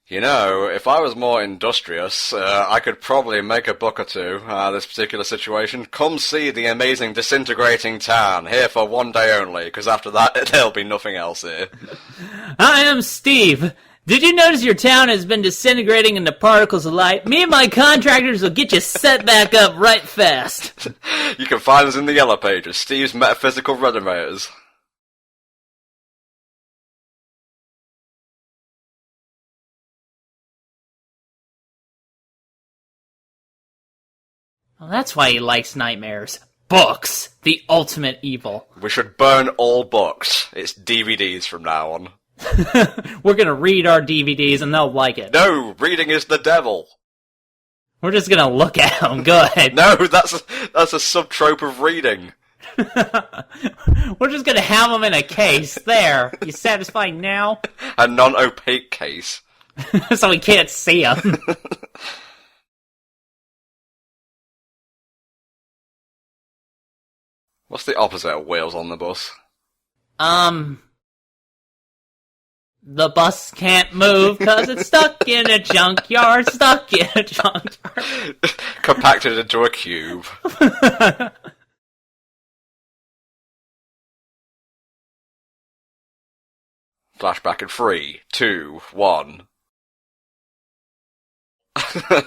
You know, if I was more industrious, I could probably make a buck or two out of this particular situation. Come see the amazing disintegrating town, here for one day only, because after that, there'll be nothing else here. I am Steve. Did you notice your town has been disintegrating into particles of light? Me and my contractors will get you set back up right fast. You can find us in the Yellow Pages, Steve's Metaphysical Renovators. Well, that's why he likes nightmares. Books, the ultimate evil. We should burn all books. It's DVDs from now on. We're gonna read our DVDs and they'll like it. No, reading is the devil. We're just gonna look at them. Go ahead. No, that's a subtrope of reading. We're just gonna have them in a case. There. You satisfied now? A non-opaque case. So we can't see them. What's the opposite of wheels on the bus? The bus can't move because it's stuck in a junkyard, Compacted into a cube. Flashback in 3, 2, 1.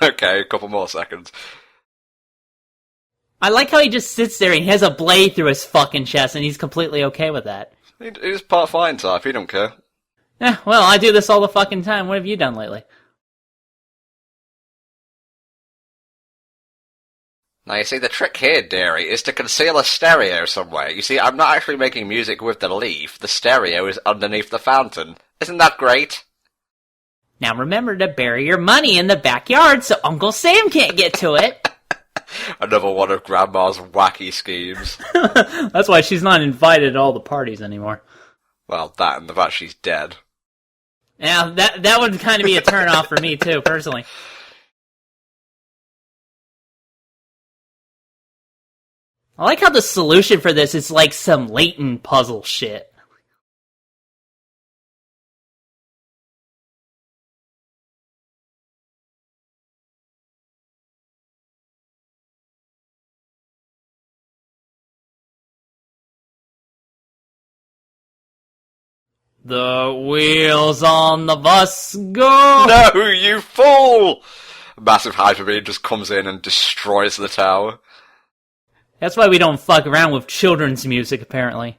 Okay, a couple more seconds. I like how he just sits there and he has a blade through his fucking chest and he's completely okay with that. He's part fine type, he don't care. Yeah, well, I do this all the fucking time. What have you done lately? Now, you see, the trick here, dearie, is to conceal a stereo somewhere. You see, I'm not actually making music with the leaf. The stereo is underneath the fountain. Isn't that great? Now remember to bury your money in the backyard so Uncle Sam can't get to it. Another one of Grandma's wacky schemes. That's why she's not invited to all the parties anymore. Well, that and the fact she's dead. Now, that would kind of be a turn-off for me, too, personally. I like how the solution for this is like some latent puzzle shit. The wheels on the bus go! No, you fool! A massive hyper beam just comes in and destroys the tower. That's why we don't fuck around with children's music, apparently.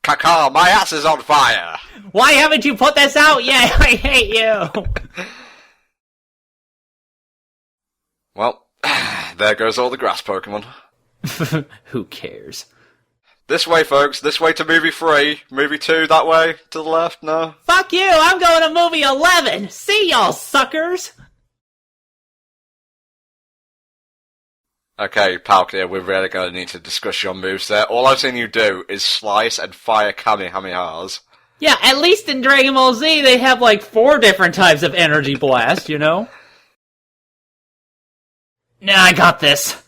Caca, my ass is on fire! Why haven't you put this out yet? I hate you! Well, there goes all the grass Pokemon. Who cares? This way, folks. This way to movie 3. Movie 2, that way. To the left, no? Fuck you! I'm going to movie 11! See y'all, suckers! Okay, Palkia, we're really going to need to discuss your moves there. All I've seen you do is slice and fire Kamehamehas. Yeah, at least in Dragon Ball Z, they have like 4 different types of energy blast, you know? Nah, I got this.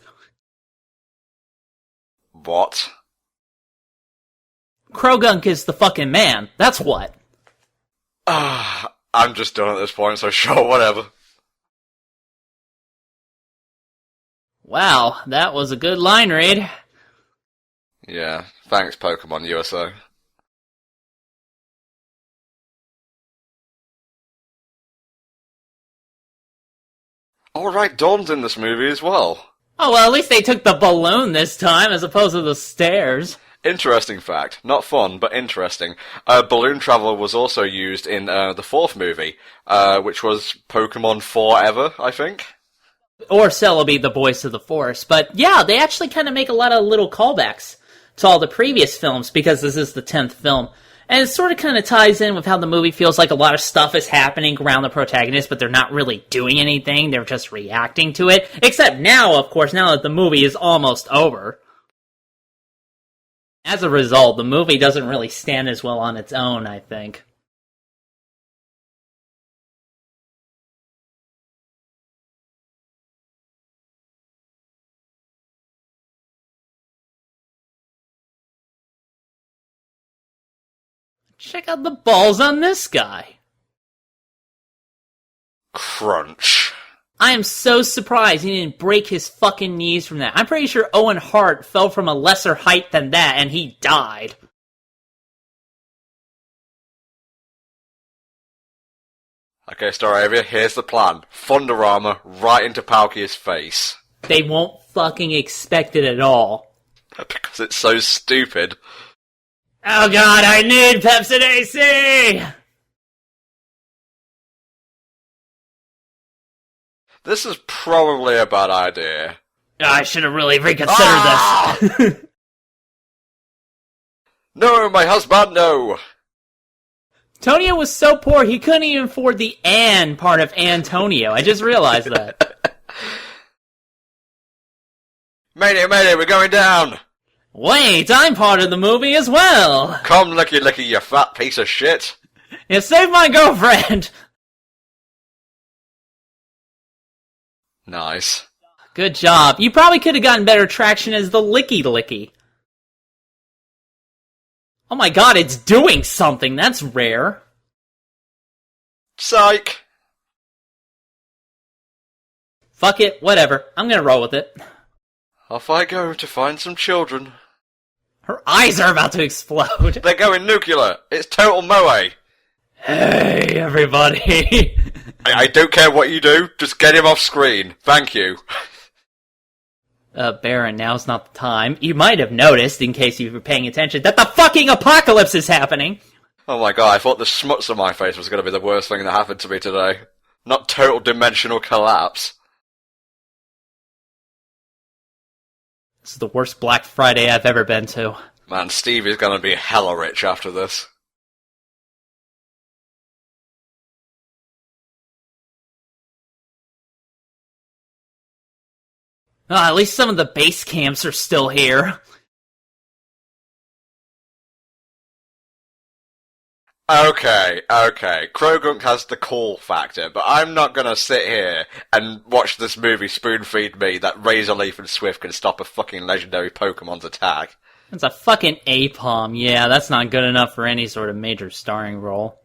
What? Krogunk is the fucking man. That's what. I'm just done at this point, so sure, whatever. Wow, that was a good line read. Yeah, thanks Pokemon USA. Alright, Dawn's in this movie as well. Oh, well, at least they took the balloon this time as opposed to the stairs. Interesting fact. Not fun, but interesting. Balloon travel was also used in the 4th movie, which was Pokemon Forever, I think. Or Celebi, the voice of the Force. But yeah, they actually kind of make a lot of little callbacks to all the previous films because this is the 10th film. And it sort of kind of ties in with how the movie feels like a lot of stuff is happening around the protagonist, but they're not really doing anything, they're just reacting to it. Except now, of course, now that the movie is almost over. As a result, the movie doesn't really stand as well on its own, I think. Check out the balls on this guy. Crunch. I am so surprised he didn't break his fucking knees from that. I'm pretty sure Owen Hart fell from a lesser height than that and he died. Okay, Staravia, here's the plan. Thunderarmor right into Palkia's face. They won't fucking expect it at all. Because it's so stupid. Oh god, I need Pepsi AC! This is probably a bad idea. I should have really reconsidered this. No, my husband, no! Tonio was so poor he couldn't even afford the "and" part of Antonio. I just realized that. Mayday, mayday, we're going down! Wait, I'm part of the movie as well! Come, licky licky, you fat piece of shit! You saved my girlfriend! Nice. Good job. You probably could have gotten better traction as the Licky Licky. Oh my god, it's doing something! That's rare. Psych! Fuck it, whatever. I'm gonna roll with it. Off I go to find some children. Her eyes are about to explode. They're going nuclear! It's total moe! Hey, everybody. I don't care what you do, just get him off screen. Thank you. Baron, now's not the time. You might have noticed, in case you were paying attention, that the fucking apocalypse is happening! Oh my god, I thought the schmutz on my face was going to be the worst thing that happened to me today. Not total dimensional collapse. This is the worst Black Friday I've ever been to. Man, Steve is going to be hella rich after this. At least some of the base camps are still here. Okay. Krogunk has the cool factor, but I'm not gonna sit here and watch this movie spoon-feed me that Razorleaf and Swift can stop a fucking legendary Pokemon's attack. It's a fucking Apom. Yeah, that's not good enough for any sort of major starring role.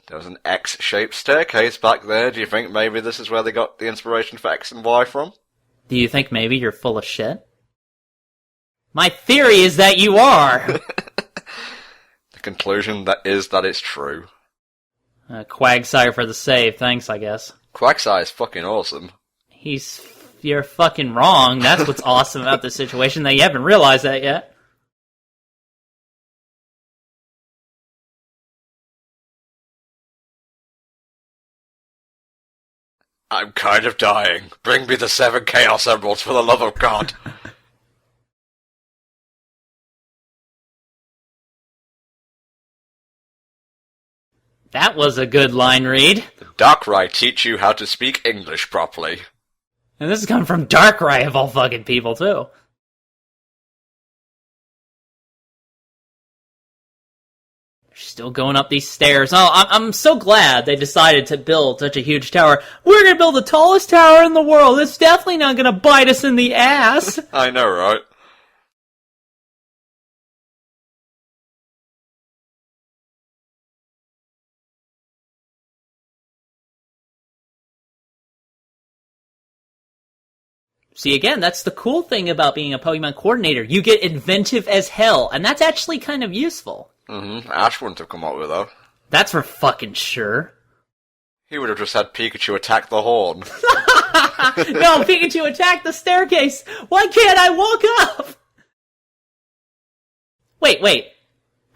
There was an X-shaped staircase back there. Do you think maybe this is where they got the inspiration for X and Y from? Do you think maybe you're full of shit? My theory is that you are! The conclusion that it's true. Quagsire for the save, thanks, I guess. Quagsire is fucking awesome. You're fucking wrong. That's what's awesome about this situation, that you haven't realized that yet. I'm kind of dying. Bring me the 7 Chaos Emeralds for the love of God. That was a good line read. The Darkrai teach you how to speak English properly. And this is coming from Darkrai of all fucking people, too. They're still going up these stairs. Oh, I'm so glad they decided to build such a huge tower. We're gonna build the tallest tower in the world. It's definitely not gonna bite us in the ass. I know, right? See, again, that's the cool thing about being a Pokemon coordinator. You get inventive as hell, and that's actually kind of useful. Ash wouldn't have come up with that. That's for fucking sure. He would have just had Pikachu attack the horn. No, Pikachu attacked the staircase! Why can't I walk up? Wait.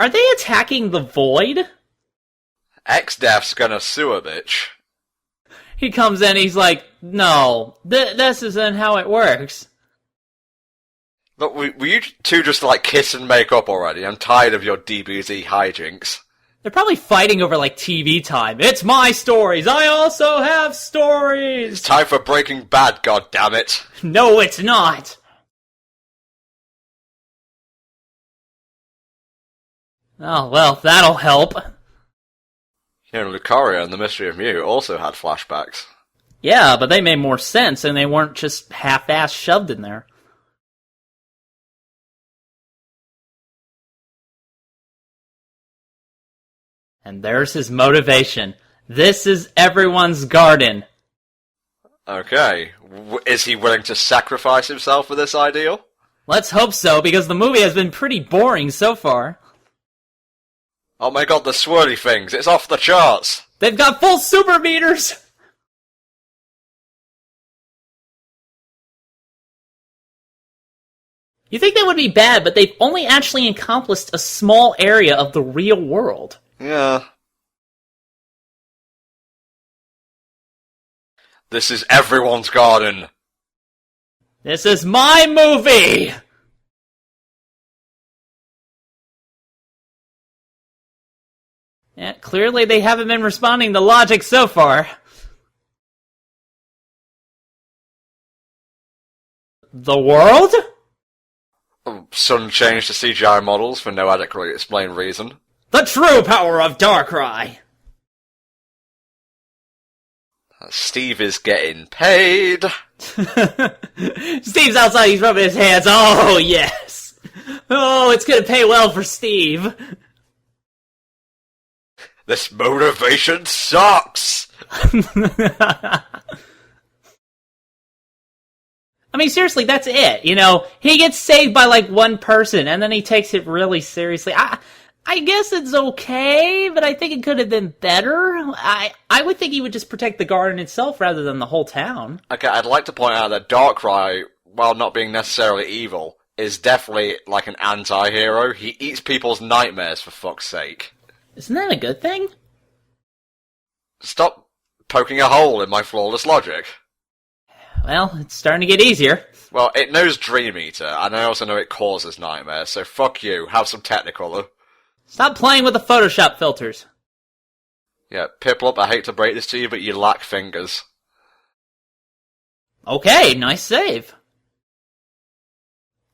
Are they attacking the void? X-Def's gonna sue a bitch. He comes in, he's like, no, this isn't how it works. Look, were you two just like kiss and make up already? I'm tired of your DBZ hijinks. They're probably fighting over, like, TV time. It's my stories! I also have stories! It's time for Breaking Bad, goddammit! No, it's not! Oh, well, that'll help. You know, Lucario and the Mystery of Mew also had flashbacks. Yeah, but they made more sense, and they weren't just half-assed shoved in there. And there's his motivation. This is everyone's garden. Okay. Is he willing to sacrifice himself for this ideal? Let's hope so, because the movie has been pretty boring so far. Oh my god, the swirly things. It's off the charts. They've got full super meters! You think that would be bad, but they've only actually encompassed a small area of the real world. Yeah. This is everyone's garden. This is my movie! Yeah, clearly they haven't been responding to logic so far. The world? Sun changed to CGI models for no adequately explained reason. The true power of Darkrai! Steve is getting paid. Steve's outside, he's rubbing his hands. Oh, yes! Oh, it's gonna pay well for Steve. This motivation sucks! I mean, seriously, that's it. You know, he gets saved by, like, one person, and then he takes it really seriously. I guess it's okay, but I think it could have been better. I would think he would just protect the garden itself rather than the whole town. Okay, I'd like to point out that Darkrai, while not being necessarily evil, is definitely like an anti-hero. He eats people's nightmares, for fuck's sake. Isn't that a good thing? Stop poking a hole in my flawless logic. Well, it's starting to get easier. Well, it knows Dream Eater, and I also know it causes nightmares, so fuck you. Have some Technicolor. Stop playing with the Photoshop filters. Yeah, Piplup, I hate to break this to you, but you lack fingers. Okay, nice save.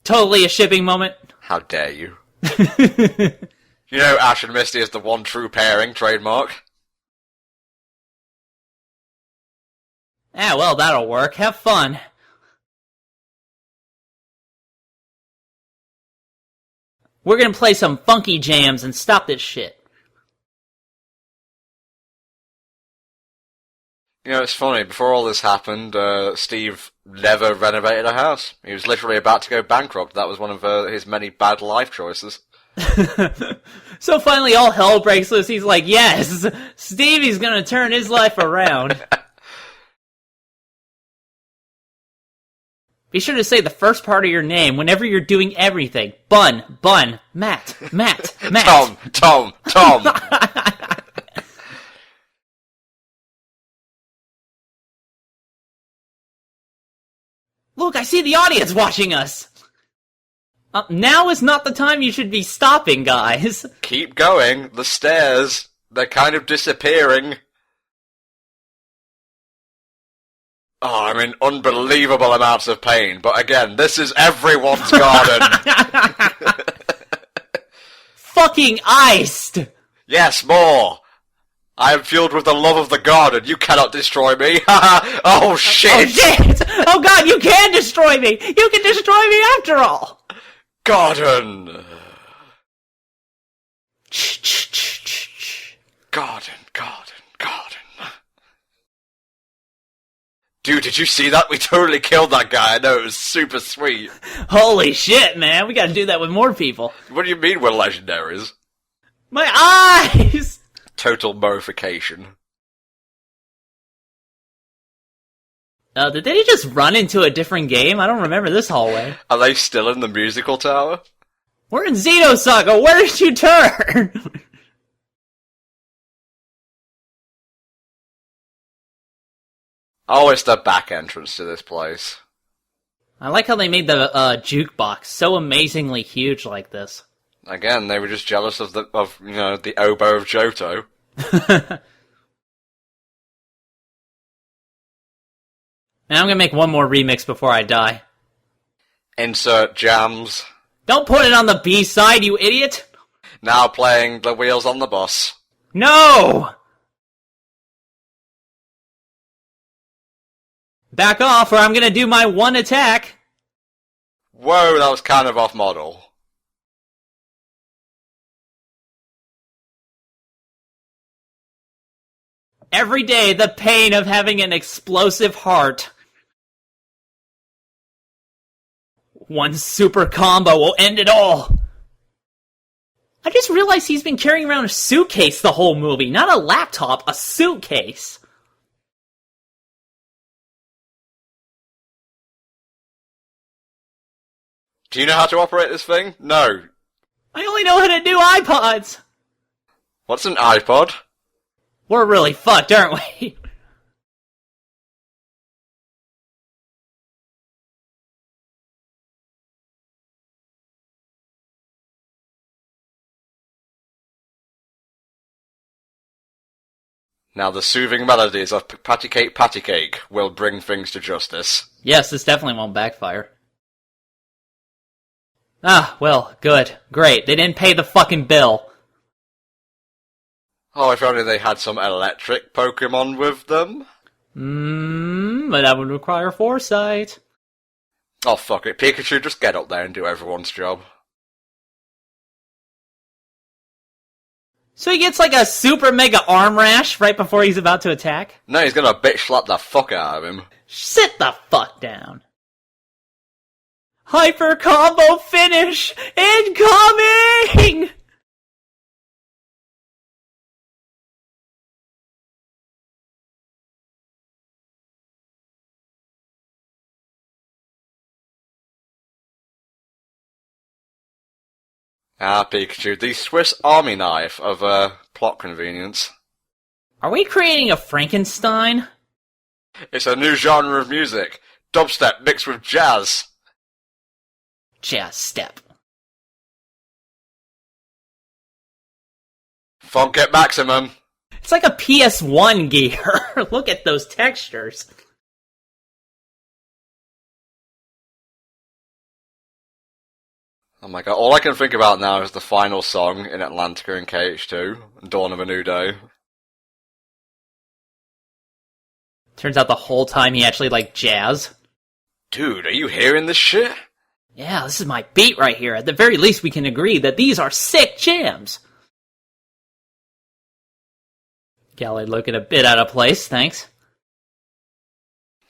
Totally a shipping moment. How dare you. You know Ash and Misty is the one true pairing trademark. Ah, well, that'll work. Have fun. We're gonna play some funky jams and stop this shit. You know, it's funny, before all this happened, Steve never renovated a house. He was literally about to go bankrupt. That was one of his many bad life choices. So finally all hell breaks loose. He's like, yes, Stevie's gonna turn his life around. Be sure to say the first part of your name whenever you're doing everything. Bun, Matt. Tom. Look, I see the audience watching us. Now is not the time you should be stopping, guys. Keep going. The stairs. They're kind of disappearing. Oh, I'm in unbelievable amounts of pain. But again, this is everyone's garden. Fucking iced. Yes, more. I am fueled with the love of the garden. You cannot destroy me. Oh, shit. Oh, shit. Oh, God, you can destroy me. You can destroy me after all. Garden. Garden. Dude, did you see that? We totally killed that guy. I know, it was super sweet. Holy shit, man. We gotta do that with more people. What do you mean we're legendaries? My eyes! Total modification. Did they just run into a different game? I don't remember this hallway. Are they still in the musical tower? We're in Xenosaga. Where did you turn? Oh, it's the back entrance to this place. I like how they made the jukebox so amazingly huge like this. Again, they were just jealous of the oboe of Johto. And I'm gonna make one more remix before I die. Insert jams. Don't put it on the B-side, you idiot! Now playing the wheels on the bus. No! Back off or I'm gonna do my one attack. Whoa, that was kind of off model. Every day, the pain of having an explosive heart. One super combo will end it all. I just realized he's been carrying around a suitcase the whole movie. Not a laptop, a suitcase. Do you know how to operate this thing? No. I only know how to do iPods. What's an iPod? We're really fucked, aren't we? Now the soothing melodies of Patty Cake will bring things to justice. Yes, this definitely won't backfire. Ah, well, good. Great. They didn't pay the fucking bill. Oh, if only they had some electric Pokemon with them. But that would require foresight. Oh, fuck it. Pikachu, just get up there and do everyone's job. So he gets like a super mega arm rash right before he's about to attack? No, he's gonna bitch slap the fuck out of him. Sit the fuck down. Hyper combo finish! Incoming! Ah, Pikachu, the Swiss Army knife of, plot convenience. Are we creating a Frankenstein? It's a new genre of music. Dubstep mixed with jazz. Jazz step. Funk at maximum. It's like a PS1 gear. Look at those textures. Oh my god, all I can think about now is the final song in Atlantica and KH2, Dawn of a New Day. Turns out the whole time he actually liked jazz. Dude, are you hearing this shit? Yeah, this is my beat right here. At the very least, we can agree that these are sick jams. Gally looking a bit out of place, thanks.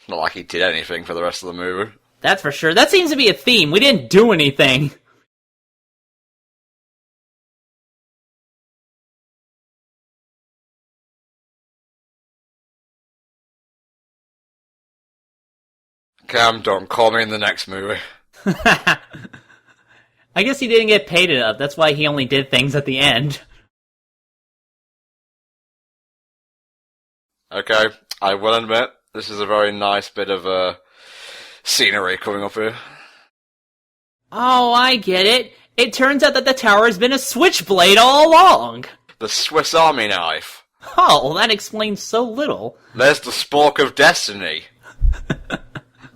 Not like he did anything for the rest of the movie. That's for sure. That seems to be a theme. We didn't do anything. Okay, I'm done. Call me in the next movie. I guess he didn't get paid enough. That's why he only did things at the end. Okay, I will admit, this is a very nice bit of, scenery coming up here. Oh, I get it. It turns out that the tower has been a switchblade all along. The Swiss Army knife. Oh, well, that explains so little. There's the spork of destiny.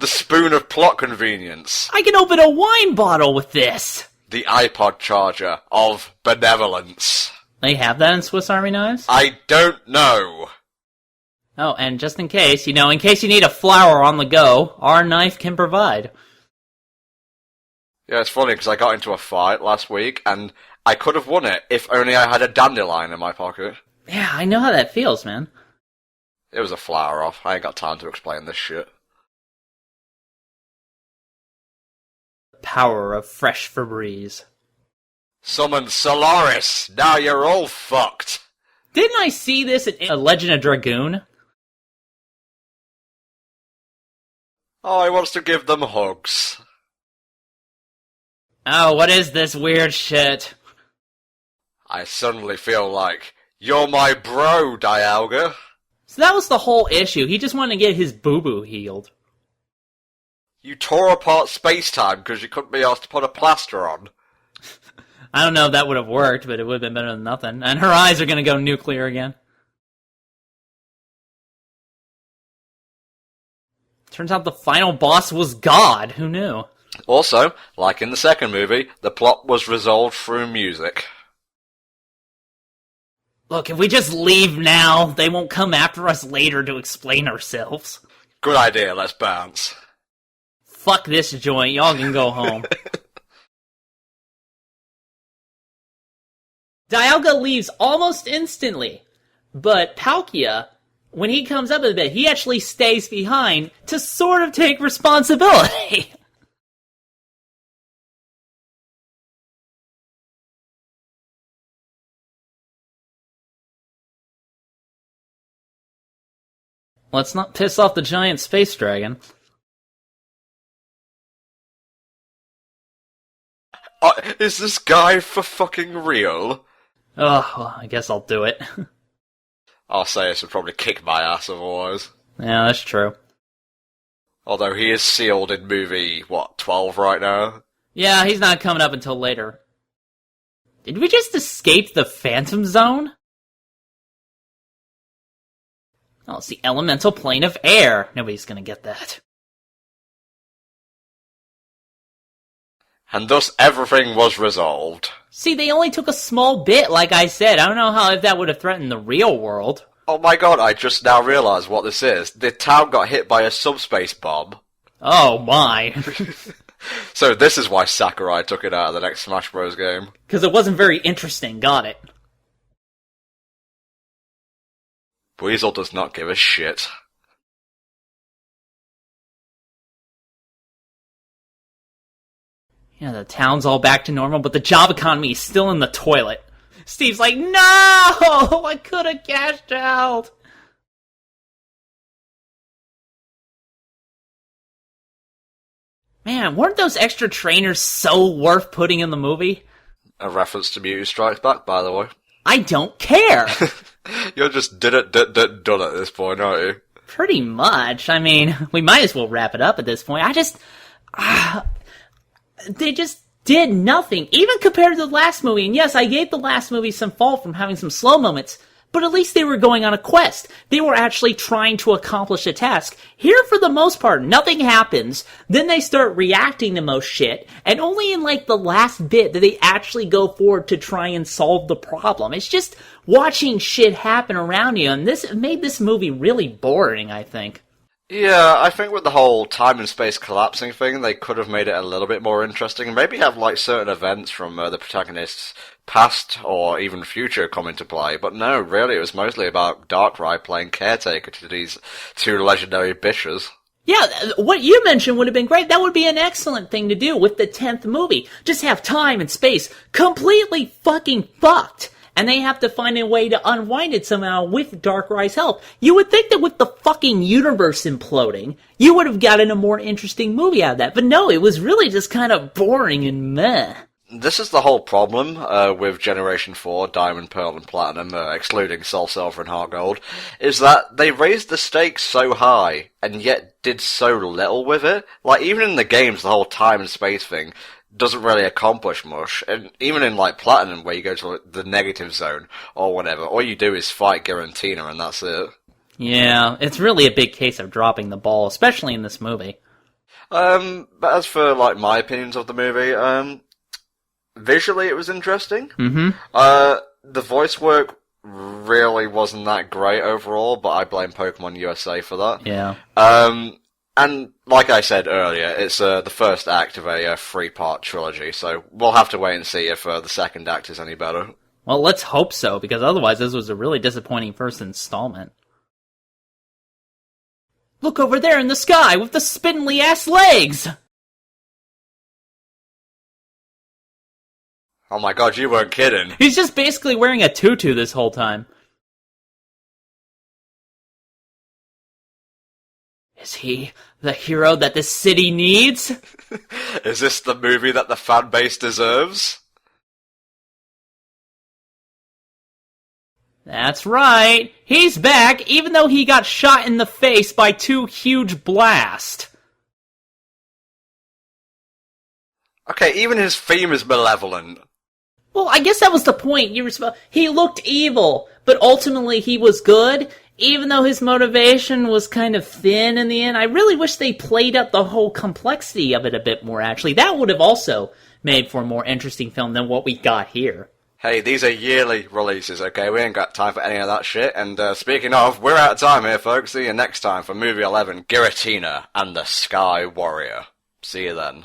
The spoon of plot convenience. I can open a wine bottle with this. The iPod charger of benevolence. They have that in Swiss Army knives? I don't know. Oh, and just in case, in case you need a flower on the go, our knife can provide. Yeah, it's funny because I got into a fight last week and I could have won it if only I had a dandelion in my pocket. Yeah, I know how that feels, man. It was a flower off. I ain't got time to explain this shit. Power of fresh Febreze. Summon Solaris! Now you're all fucked! Didn't I see this in A Legend of Dragoon? Oh, he wants to give them hugs. Oh, what is this weird shit? I suddenly feel like, you're my bro, Dialga. So that was the whole issue. He just wanted to get his boo-boo healed. You tore apart space-time because you couldn't be asked to put a plaster on. I don't know if that would have worked, but it would have been better than nothing. And her eyes are going to go nuclear again. Turns out the final boss was God. Who knew? Also, like in the second movie, the plot was resolved through music. Look, if we just leave now, they won't come after us later to explain ourselves. Good idea, let's bounce. Fuck this joint, y'all can go home. Dialga leaves almost instantly, but Palkia, when he comes up a bit, he actually stays behind to sort of take responsibility. Let's not piss off the giant space dragon. Is this guy for fucking real? Oh, well, I guess I'll do it. I'll say this would probably kick my ass otherwise. Yeah, that's true. Although he is sealed in movie, 12 right now? Yeah, he's not coming up until later. Did we just escape the Phantom Zone? Oh, it's the elemental plane of air. Nobody's gonna get that. And thus everything was resolved. See, they only took a small bit, like I said. I don't know if that would have threatened the real world. Oh my god, I just now realised what this is. The town got hit by a subspace bomb. Oh my. So this is why Sakurai took it out of the next Smash Bros. Game. Because it wasn't very interesting, got it. Weasel does not give a shit. Yeah, the town's all back to normal, but the job economy is still in the toilet. Steve's like, no! I could have cashed out! Man, weren't those extra trainers so worth putting in the movie? A reference to Mewtwo Strikes Back, by the way. I don't care! You're just done at this point, aren't you? Pretty much. I mean, we might as well wrap it up at this point. They just did nothing, even compared to the last movie. And yes, I gave the last movie some fault from having some slow moments, but at least they were going on a quest. They were actually trying to accomplish a task. Here, for the most part, nothing happens. Then they start reacting to most shit, and only in, the last bit do they actually go forward to try and solve the problem. It's just watching shit happen around you, and this made this movie really boring, I think. Yeah, I think with the whole time and space collapsing thing, they could have made it a little bit more interesting, and maybe have, certain events from the protagonist's past or even future come into play. But no, really, it was mostly about Darkrai playing caretaker to these two legendary bitches. Yeah, what you mentioned would have been great. That would be an excellent thing to do with the 10th movie. Just have time and space completely fucking fucked. And they have to find a way to unwind it somehow with Darkrai's help. You would think that with the fucking universe imploding, you would have gotten a more interesting movie out of that. But no, it was really just kind of boring and meh. This is the whole problem with Generation 4, Diamond, Pearl, and Platinum, excluding Soul Silver and Heart Gold, is that they raised the stakes so high, and yet did so little with it. Even in the games, the whole time and space thing doesn't really accomplish much. And even in, Platinum, where you go to the negative zone, or whatever, all you do is fight Giratina, and that's it. Yeah, it's really a big case of dropping the ball, especially in this movie. But as for, my opinions of the movie, visually, it was interesting. Mm-hmm. The voice work really wasn't that great overall, but I blame Pokemon USA for that. Yeah. And like I said earlier, it's the first act of a three-part trilogy, so we'll have to wait and see if the second act is any better. Well, let's hope so, because otherwise this was a really disappointing first installment. Look over there in the sky with the spindly-ass legs! Oh my god, you weren't kidding. He's just basically wearing a tutu this whole time. Is he the hero that this city needs? Is this the movie that the fan base deserves? That's right. He's back, even though he got shot in the face by 2 huge blasts. Okay, even his theme is malevolent. Well, I guess that was the point. He looked evil, but ultimately he was good, even though his motivation was kind of thin in the end. I really wish they played up the whole complexity of it a bit more, actually. That would have also made for a more interesting film than what we got here. Hey, these are yearly releases, okay? We ain't got time for any of that shit. And speaking of, we're out of time here, folks. See you next time for Movie 11, Giratina and the Sky Warrior. See you then.